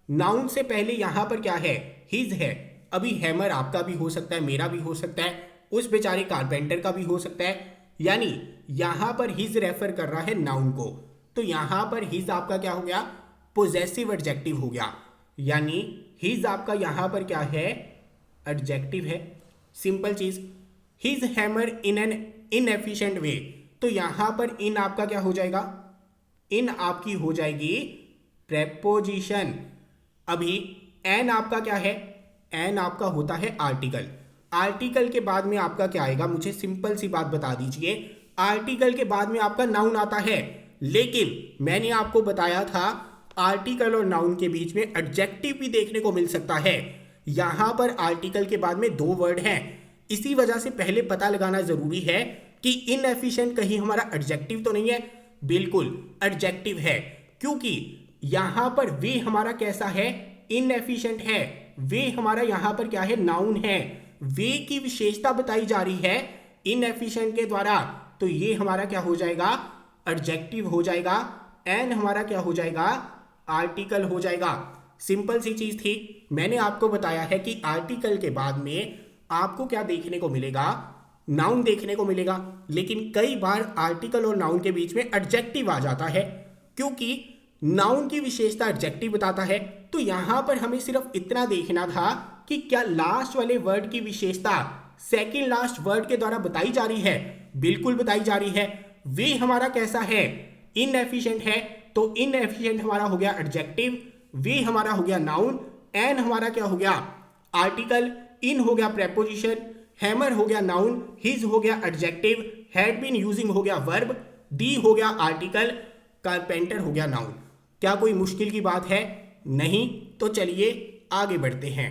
[SPEAKER 1] नाउन से पहले यहां पर क्या है, हिज है। अभी हैमर आपका भी हो सकता है, मेरा भी हो सकता है, उस बेचारे कारपेंटर का भी हो सकता है। यानी यहां पर हिज रेफर कर रहा है नाउन को, तो यहां पर हिज आपका क्या हो गया, पोजेसिव एडजेक्टिव हो गया। यानी हिज आपका यहां पर क्या है, एडजेक्टिव है। सिंपल चीज, his hammer in an inefficient way, तो यहां पर इन आपका क्या हो जाएगा, इन आपकी हो जाएगी प्रेपोजिशन। अभी एन आपका क्या है, एन आपका होता है आर्टिकल। आर्टिकल के बाद में आपका क्या आएगा, मुझे सिंपल सी बात बता दीजिए। आर्टिकल के बाद में आपका नाउन आता है, लेकिन मैंने आपको बताया था आर्टिकल और नाउन के बीच में एडजेक्टिव भी देखने को मिल सकता है। यहां पर आर्टिकल के बाद में दो वर्ड हैं, इसी वजह से पहले पता लगाना जरूरी है कि इनएफिशिएंट कहीं हमारा एडजेक्टिव तो नहीं है। बिल्कुल एडजेक्टिव है, क्योंकि यहां पर वे हमारा कैसा है, इनएफिशिएंट है। वे हमारा यहां पर क्या है, नाउन है। वे की विशेषता बताई जा रही है इनएफिशिएंट के द्वारा, तो ये हमारा क्या हो जाएगा, एडजेक्टिव हो जाएगा। एन हमारा क्या हो जाएगा, आर्टिकल हो जाएगा। सिंपल सी चीज थी, मैंने आपको बताया है कि आर्टिकल के बाद में आपको क्या देखने को मिलेगा, नाउन देखने को मिलेगा। लेकिन कई बार आर्टिकल और नाउन के बीच में एडजेक्टिव आ जाता है, क्योंकि नाउन की विशेषता एडजेक्टिव बताता है। तो यहां पर हमें सिर्फ इतना देखना था कि क्या लास्ट वाले वर्ड की विशेषता सेकंड लास्ट वर्ड के द्वारा बताई जा रही है। बिल्कुल बताई जा रही है। वे हमारा कैसा है, इनएफिशिएंट है, तो इनएफिशिएंट हमारा हो गया एडजेक्टिव, वे हमारा हो गया नाउन, एन हमारा क्या हो गया, आर्टिकल, इन हो गया प्रेपोजिशन, हैमर हो गया नाउन, हिज हो गया एडजेक्टिव, हैड बीन यूजिंग हो गया वर्ब, दी हो गया आर्टिकल, कारपेंटर हो गया नाउन। क्या कोई मुश्किल की बात है? नहीं। तो चलिए आगे बढ़ते हैं।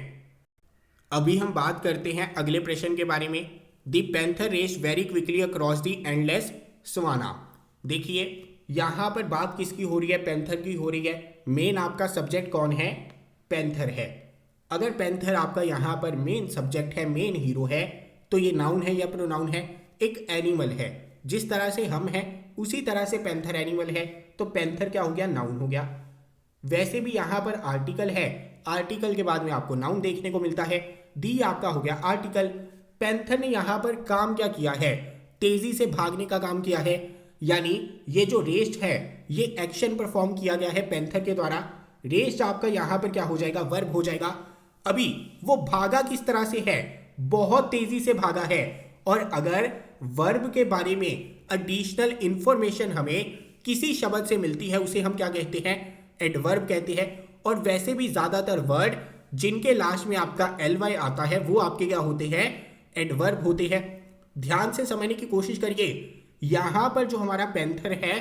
[SPEAKER 1] अभी हम बात करते हैं अगले प्रश्न के बारे में। The panther race very quickly across the endless savanna. देखिए यहाँ पर बात किसकी हो रही है? पैंथर की हो रही है। मेन आपका सब्जेक्ट कौन है? पैंथर है। अगर पैंथर आपका यहाँ पर मेन सब्जेक्ट है, मेन हीरो है, तो ये नाउन है या प्रोनाउन है? एक एनिमल है। जिस तरह से हम हैं उसी तरह से पैंथर एनिमल है, तो पैंथर क्या हो गया? नाउन हो गया। वैसे भी यहाँ पर आर्टिकल है, आर्टिकल के बाद में आपको नाउन देखने को मिलता है। दी आपका हो गया आर्टिकल। पैंथर ने यहाँ पर काम क्या किया है? तेजी से भागने का काम किया है, यानी ये जो रेस्ट है ये एक्शन परफॉर्म किया गया है पैंथर के द्वारा। रेस्ट आपका यहाँ पर क्या हो जाएगा? वर्ब हो जाएगा। अभी वो भागा किस तरह से है? बहुत तेजी से भागा है। और अगर वर्ब के बारे में एडिशनल इंफॉर्मेशन हमें किसी शब्द से मिलती है उसे हम क्या कहते हैं? एडवर्ब कहते हैं। और वैसे भी ज्यादातर वर्ड जिनके लास्ट में आपका ly आता है वो आपके क्या होते हैं? एडवर्ब होते हैं। ध्यान से समझने की कोशिश करिए। यहां पर जो हमारा पैंथर है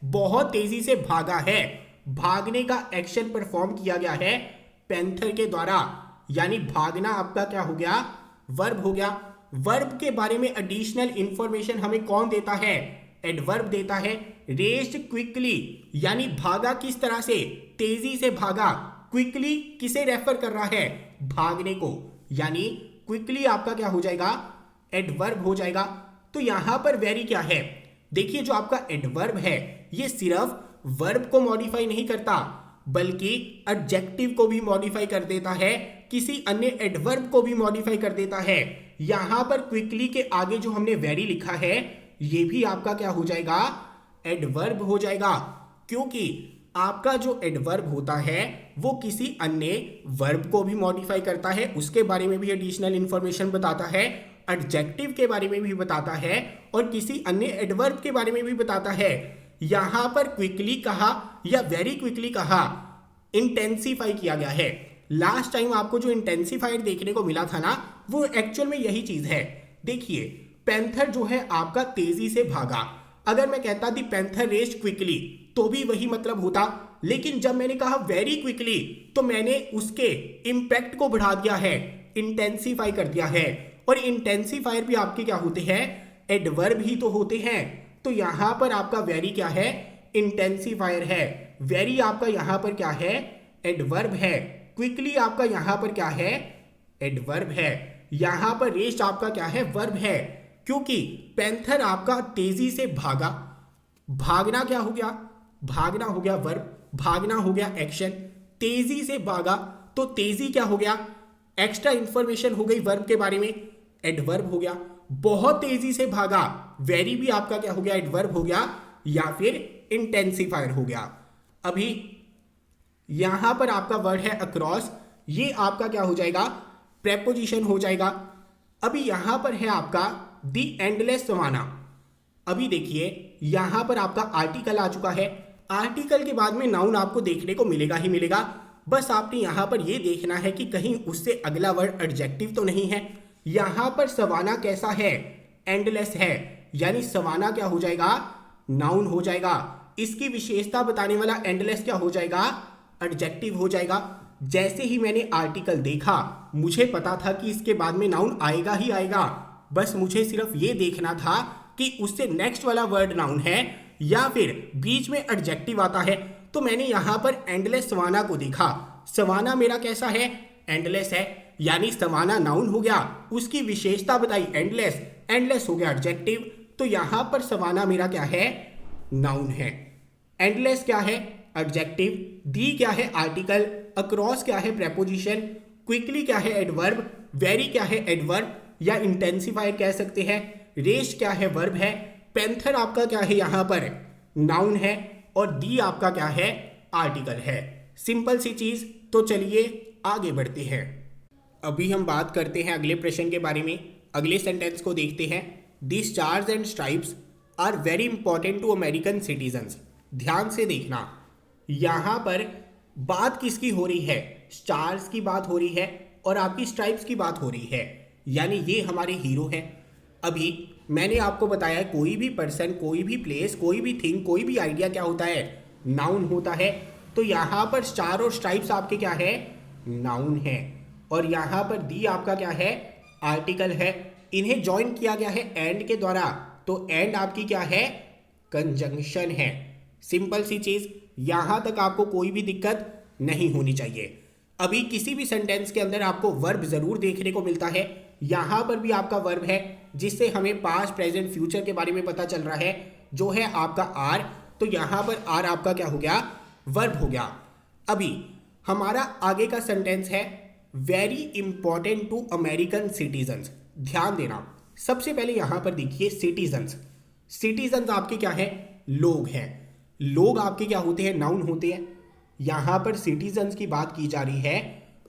[SPEAKER 1] बहुत तेजी से भागा है, भागने का एक्शन परफॉर्म किया गया है पैंथर के द्वारा, यानी भागना आपका क्या हो गया? वर्ब हो गया। वर्ब के बारे में एडिशनल इंफॉर्मेशन हमें कौन देता है? एडवर्ब देता है। रेस्ड क्विकली, यानी भागा किस तरह से? तेजी से भागा। क्विकली किसे रेफर कर रहा है? भागने को, यानी क्विकली आपका क्या हो जाएगा? एडवर्ब हो जाएगा। तो यहां पर वेरी क्या है? देखिए जो आपका एडवर्ब है ये सिर्फ वर्ब को मॉडिफाई नहीं करता बल्कि एडजेक्टिव को भी मॉडिफाई कर देता है, किसी अन्य एडवर्ब को भी मॉडिफाई कर देता है। यहां पर क्विकली के आगे जो हमने वेरी लिखा है ये भी आपका क्या हो जाएगा? एडवर्ब हो जाएगा, क्योंकि आपका जो एडवर्ब होता है वो किसी अन्य वर्ब को भी मॉडिफाई करता है, उसके बारे में भी एडिशनल इंफॉर्मेशन बताता है, एडजेक्टिव के बारे में भी बताता है और किसी अन्य एडवर्ब के बारे में भी बताता है। यहां पर क्विकली कहा या वेरी क्विकली कहा, इंटेंसिफाई किया गया है। लास्ट टाइम आपको जो इंटेंसिफाइड देखने को मिला था ना, वो एक्चुअल में यही चीज है। देखिए पैंथर जो है आपका तेजी से भागा। अगर मैं कहता दी पैंथर रेस्ड क्विकली तो भी वही मतलब होता, लेकिन जब मैंने कहा वेरी क्विकली तो मैंने उसके इंपैक्ट को बढ़ा दिया है, इंटेंसिफाई कर दिया है। और इंटेंसिफायर भी आपके क्या होते हैं? एडवर्ब ही तो होते हैं। तो यहां पर आपका वेरी क्या है? इंटेंसिफायर है। वेरी आपका यहां पर क्या है? एडवर्ब है। क्विकली आपका यहां पर क्या है? एडवर्ब है। यहां पर रेस्ट आपका क्या है? वर्ब है। क्योंकि पैंथर आपका तेजी से भागा। भागना क्या हो गया? भागना हो गया वर्ब, भागना हो गया एक्शन। तेजी से भागा तो तेजी क्या हो गया? एक्स्ट्रा इंफॉर्मेशन हो गई वर्ब के बारे में, एडवर्ब हो गया। बहुत तेजी से भागा, वेरी भी आपका क्या हो गया? एडवर्ब हो गया या फिर इंटेंसिफायर हो गया। अभी यहां पर आपका वर्ड है अक्रॉस, ये आपका क्या हो जाएगा? प्रेपोजिशन हो जाएगा। अभी यहां पर है आपका दी एंडलेस सवाना। अभी देखिए यहां पर आपका आर्टिकल आ चुका है। आर्टिकल के बाद में नाउन आपको देखने को मिलेगा ही मिलेगा। बस आपने यहां पर यह देखना है कि कहीं उससे अगला वर्ड एडजेक्टिव तो नहीं है। यहां पर सवाना कैसा है? एंडलेस है, यानी सवाना क्या हो जाएगा? नाउन हो जाएगा। इसकी विशेषता बताने वाला एंडलेस क्या हो जाएगा? एडजेक्टिव हो जाएगा। जैसे ही मैंने आर्टिकल देखा मुझे पता था कि इसके बाद में नाउन आएगा ही आएगा। बस मुझे सिर्फ ये देखना था कि उससे नेक्स्ट वाला वर्ड नाउन है या फिर बीच में एडजेक्टिव आता है। तो मैंने यहां पर एंडलेस सवाना को देखा। सवाना मेरा कैसा है? एंडलेस है, यानी सवाना नाउन हो गया। उसकी विशेषता बताई एंडलेस, एंडलेस हो गया एडजेक्टिव। तो यहां पर सवाना मेरा क्या है? नाउन है। एंडलेस क्या है? एडजेक्टिव। दी क्या है? आर्टिकल। अक्रॉस क्या है? प्रेपोजिशन। क्विकली क्या है? एडवर्ब। वेरी क्या है? एडवर्ब या इंटेंसिफायर कह सकते हैं। रेस्ट क्या है? वर्ब है। पैंथर आपका क्या है? यहां पर नाउन है। और दी आपका क्या है? आर्टिकल है। सिंपल सी चीज। तो चलिए आगे बढ़ते हैं। अभी हम बात करते हैं अगले प्रश्न के बारे में। अगले सेंटेंस को देखते हैं। The stars and stripes are very important to American citizens. ध्यान से देखना, यहां पर बात किसकी हो रही है? स्टार्स की बात हो रही है और आपकी स्ट्राइप्स की बात हो रही है, यानी ये हमारे हीरो हैं। अभी मैंने आपको बताया कोई भी पर्सन, कोई भी प्लेस, कोई भी थिंग, कोई भी आइडिया क्या होता है, नाउन होता है। तो यहाँ पर स्टार और स्ट्राइप्स आपके क्या है, नाउन है। और यहाँ पर दी आपका क्या है, आर्टिकल है। इन्हें ज्वाइन किया गया है एंड के द्वारा, तो एंड आपकी क्या है, कंजंक्शन है। सिंपल सी चीज, यहां तक आपको कोई भी दिक्कत नहीं होनी चाहिए। अभी किसी भी सेंटेंस के अंदर आपको वर्ब जरूर देखने को मिलता है, यहां पर भी आपका वर्ब है, जिससे हमें पास्ट, प्रेजेंट, फ्यूचर के बारे में पता चल रहा है, जो है आपका आर। तो यहां पर आर आपका क्या हो गया, वर्ब हो गया। अभी हमारा आगे का सेंटेंस है very important to American citizens. ध्यान देना, सबसे पहले यहां पर देखिए सिटीजन्स। सिटीजन्स आपके क्या है, लोग हैं। लोग आपके क्या होते हैं, नाउन होते हैं। यहां पर सिटीजन्स की बात की जा रही है,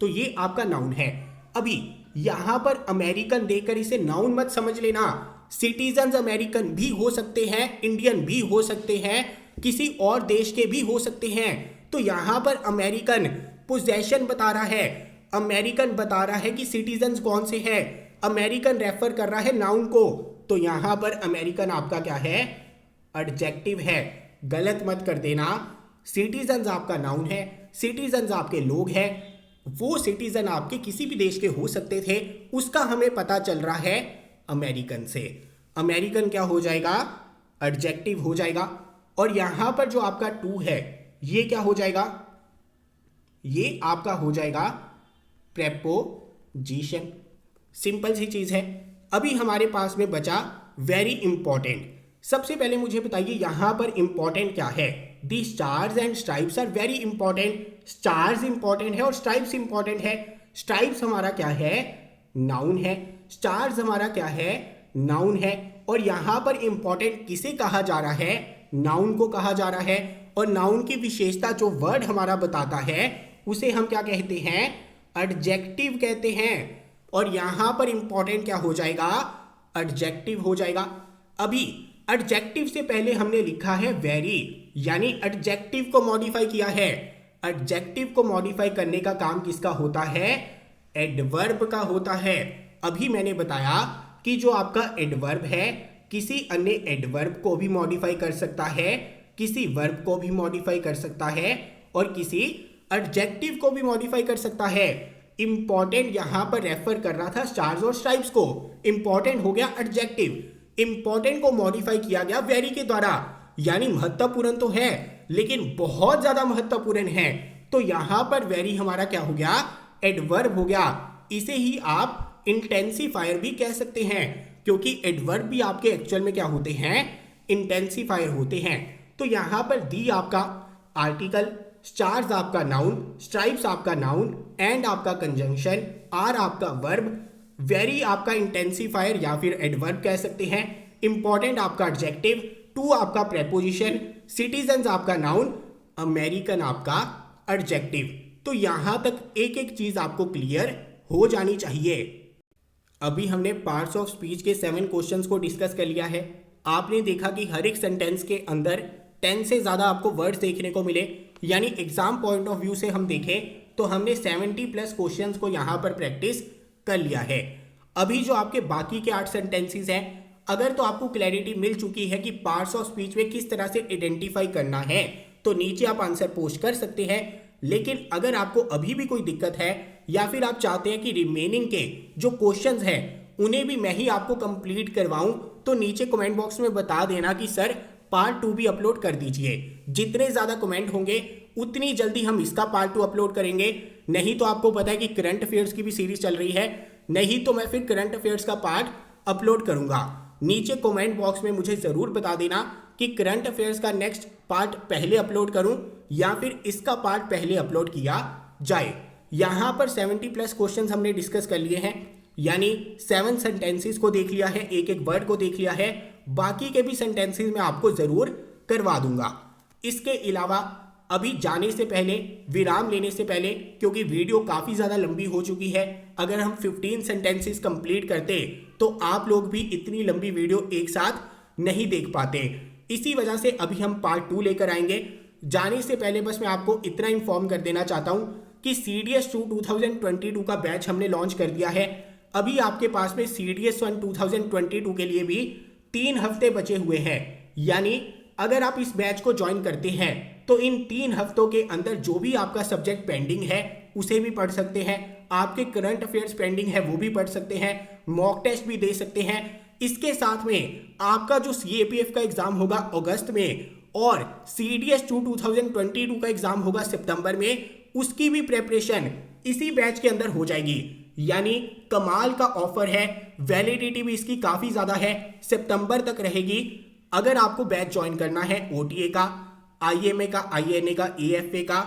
[SPEAKER 1] तो ये आपका नाउन है। अभी यहां पर अमेरिकन देकर इसे नाउन मत समझ लेना। सिटीजन्स अमेरिकन भी हो सकते हैं, इंडियन भी हो सकते हैं, किसी और देश के भी हो सकते हैं। तो यहां पर अमेरिकन पोजेशन बता रहा है, अमेरिकन बता रहा है कि सिटीजन्स कौन से हैं। अमेरिकन रेफर कर रहा है नाउन को, तो यहां पर अमेरिकन आपका क्या है, एडजेक्टिव है। गलत मत कर देना, सिटीजन्स आपका नाउन है, सिटीजन्स आपके लोग हैं। वो सिटीजन आपके किसी भी देश के हो सकते थे, उसका हमें पता चल रहा है अमेरिकन से। अमेरिकन क्या हो जाएगा, एडजेक्टिव हो जाएगा। और यहां पर जो आपका टू है, ये क्या हो जाएगा, ये आपका हो जाएगा प्रेपोजिशन। सिंपल सी चीज है। अभी हमारे पास में बचा वेरी इंपॉर्टेंट। सबसे पहले मुझे बताइए यहां पर इंपॉर्टेंट क्या है। The stars and stripes are very important. Stars important है और स्ट्राइप्स इंपॉर्टेंट है। स्ट्राइप्स हमारा क्या है, नाउन है। स्टार्स हमारा क्या है, नाउन है। और यहां पर इंपॉर्टेंट किसे कहा जा रहा है, नाउन को कहा जा रहा है। और नाउन की विशेषता जो वर्ड हमारा बताता है, उसे हम क्या कहते हैं, एडजेक्टिव कहते हैं। और यहां पर इंपॉर्टेंट क्या हो जाएगा, एडजेक्टिव हो जाएगा। अभी एडजेक्टिव से पहले हमने लिखा है वेरी, यानी एडजेक्टिव को मॉडिफाई किया है। एडजेक्टिव को मॉडिफाई करने का काम किसका होता है, एडवर्ब का होता है। अभी मैंने बताया कि जो आपका एडवर्ब है, किसी अन्य एडवर्ब को भी मॉडिफाई कर सकता है, किसी वर्ब को भी मॉडिफाई कर सकता है, और किसी एडजेक्टिव को भी मॉडिफाई कर सकता है। इंपॉर्टेंट यहां पर रेफर कर रहा था स्टार्स और स्ट्राइप्स को, इंपॉर्टेंट हो गया एडजेक्टिव। इंपॉर्टेंट को मॉडिफाई किया गया वेरी के द्वारा, यानी महत्वपूर्ण तो है लेकिन बहुत ज्यादा महत्वपूर्ण है। तो यहां पर वेरी हमारा क्या हो गया, एडवर्ब हो गया। इसे ही आप इंटेंसिफायर भी कह सकते हैं, क्योंकि एडवर्ब भी आपके एक्चुअल में क्या होते हैं, इंटेंसिफायर होते हैं। तो यहां पर दी आपका आर्टिकल, स्टार्स आपका नाउन, स्ट्राइप्स आपका नाउन, एंड आपका कंजंक्शन, आर आपका वर्ब, वेरी आपका इंटेंसिफायर या फिर एडवर्ब कह सकते हैं, इंपॉर्टेंट आपका एडजेक्टिव, टू आपका प्रेपोजिशन, सिटीजन्स आपका नाउन, अमेरिकन आपका एडजेक्टिव। तो यहां तक एक एक चीज आपको क्लियर हो जानी चाहिए। अभी हमने पार्ट्स ऑफ स्पीच के 7 क्वेश्चंस को डिस्कस कर लिया है। आपने देखा कि हर एक सेंटेंस के अंदर 10 से ज़्यादा आपको वर्ड्स देखने को मिले, यानी एग्जाम पॉइंट ऑफ व्यू से हम देखें तो हमने 70+ क्वेश्चंस को यहाँ पर प्रैक्टिस कर लिया है। अभी जो आपके बाकी के 8 सेंटेंसेस हैं, अगर तो आपको क्लैरिटी मिल चुकी है कि पार्ट्स ऑफ स्पीच में किस तरह से आइडेंटिफाई करना है, तो नीचे आप आंसर पोस्ट कर सकते हैं। लेकिन अगर आपको अभी भी कोई दिक्कत है, या फिर आप चाहते हैं कि रिमेनिंग के जो क्वेश्चंस हैं उन्हें भी मैं ही आपको कंप्लीट करवाऊं, तो नीचे कमेंट बॉक्स में बता देना कि सर पार्ट 2 भी अपलोड कर दीजिए। जितने ज़्यादा कमेंट होंगे उतनी जल्दी हम इसका पार्ट 2 अपलोड करेंगे। नहीं तो आपको पता है कि करंट अफेयर्स की भी सीरीज चल रही है, नहीं तो मैं फिर करंट अफेयर्स का पार्ट अपलोड करूंगा। नीचे कमेंट बॉक्स में मुझे ज़रूर बता देना कि करंट अफेयर्स का नेक्स्ट पार्ट पहले अपलोड करूं या फिर इसका पार्ट पहले अपलोड किया जाए। यहाँ पर 70+ क्वेश्चंस हमने डिस्कस कर लिए हैं, यानी 7 सेंटेंसेस को देख लिया है, एक एक वर्ड को देख लिया है। बाकी के भी सेंटेंसेस मैं आपको ज़रूर करवा दूंगा। इसके अलावा अभी जाने से पहले, विराम लेने से पहले, क्योंकि वीडियो काफ़ी ज़्यादा लंबी हो चुकी है, अगर हम 15 सेंटेंसेस कंप्लीट करते तो आप लोग भी इतनी लंबी वीडियो एक साथ नहीं देख पाते। इसी वजह से अभी हम पार्ट 2 लेकर आएंगे। जाने से पहले बस मैं आपको इतना इन्फॉर्म कर देना चाहता हूँ कि CDS2 2022 का बैच हमने लॉन्च कर दिया है। अभी आपके पास में CDS1 2022 के लिए भी 3 हफ्ते बचे हुए हैं, यानी अगर आप इस बैच को ज्वाइन करते हैं तो इन 3 हफ्तों के अंदर जो भी आपका सब्जेक्ट पेंडिंग है उसे भी पढ़ सकते हैं, आपके करंट अफेयर्स पेंडिंग है वो भी पढ़ सकते हैं, मॉक टेस्ट भी दे सकते हैं। इसके साथ में आपका जो CAPF का एग्जाम होगा अगस्त में और CDS 2 2022 का एग्जाम होगा सितंबर में, उसकी भी प्रेपरेशन इसी बैच के अंदर हो जाएगी। यानी कमाल का ऑफर है, वैलिडिटी भी इसकी काफी ज्यादा है, सितंबर तक रहेगी। अगर आपको बैच ज्वाइन करना है OTA का, IMA का, INA का, AFA का,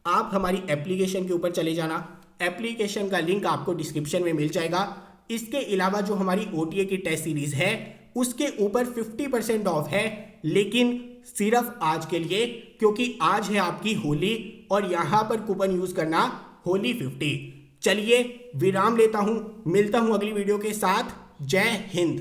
[SPEAKER 1] आप हमारी एप्लीकेशन के ऊपर चले जाना, एप्लीकेशन का लिंक आपको डिस्क्रिप्शन में मिल जाएगा। इसके अलावा जो हमारी OTA की टेस्ट सीरीज है उसके ऊपर 50% ऑफ है, लेकिन सिर्फ आज के लिए, क्योंकि आज है आपकी होली और यहां पर कूपन यूज करना होली 50। चलिए विराम लेता हूं, मिलता हूं अगली वीडियो के साथ। जय हिंद।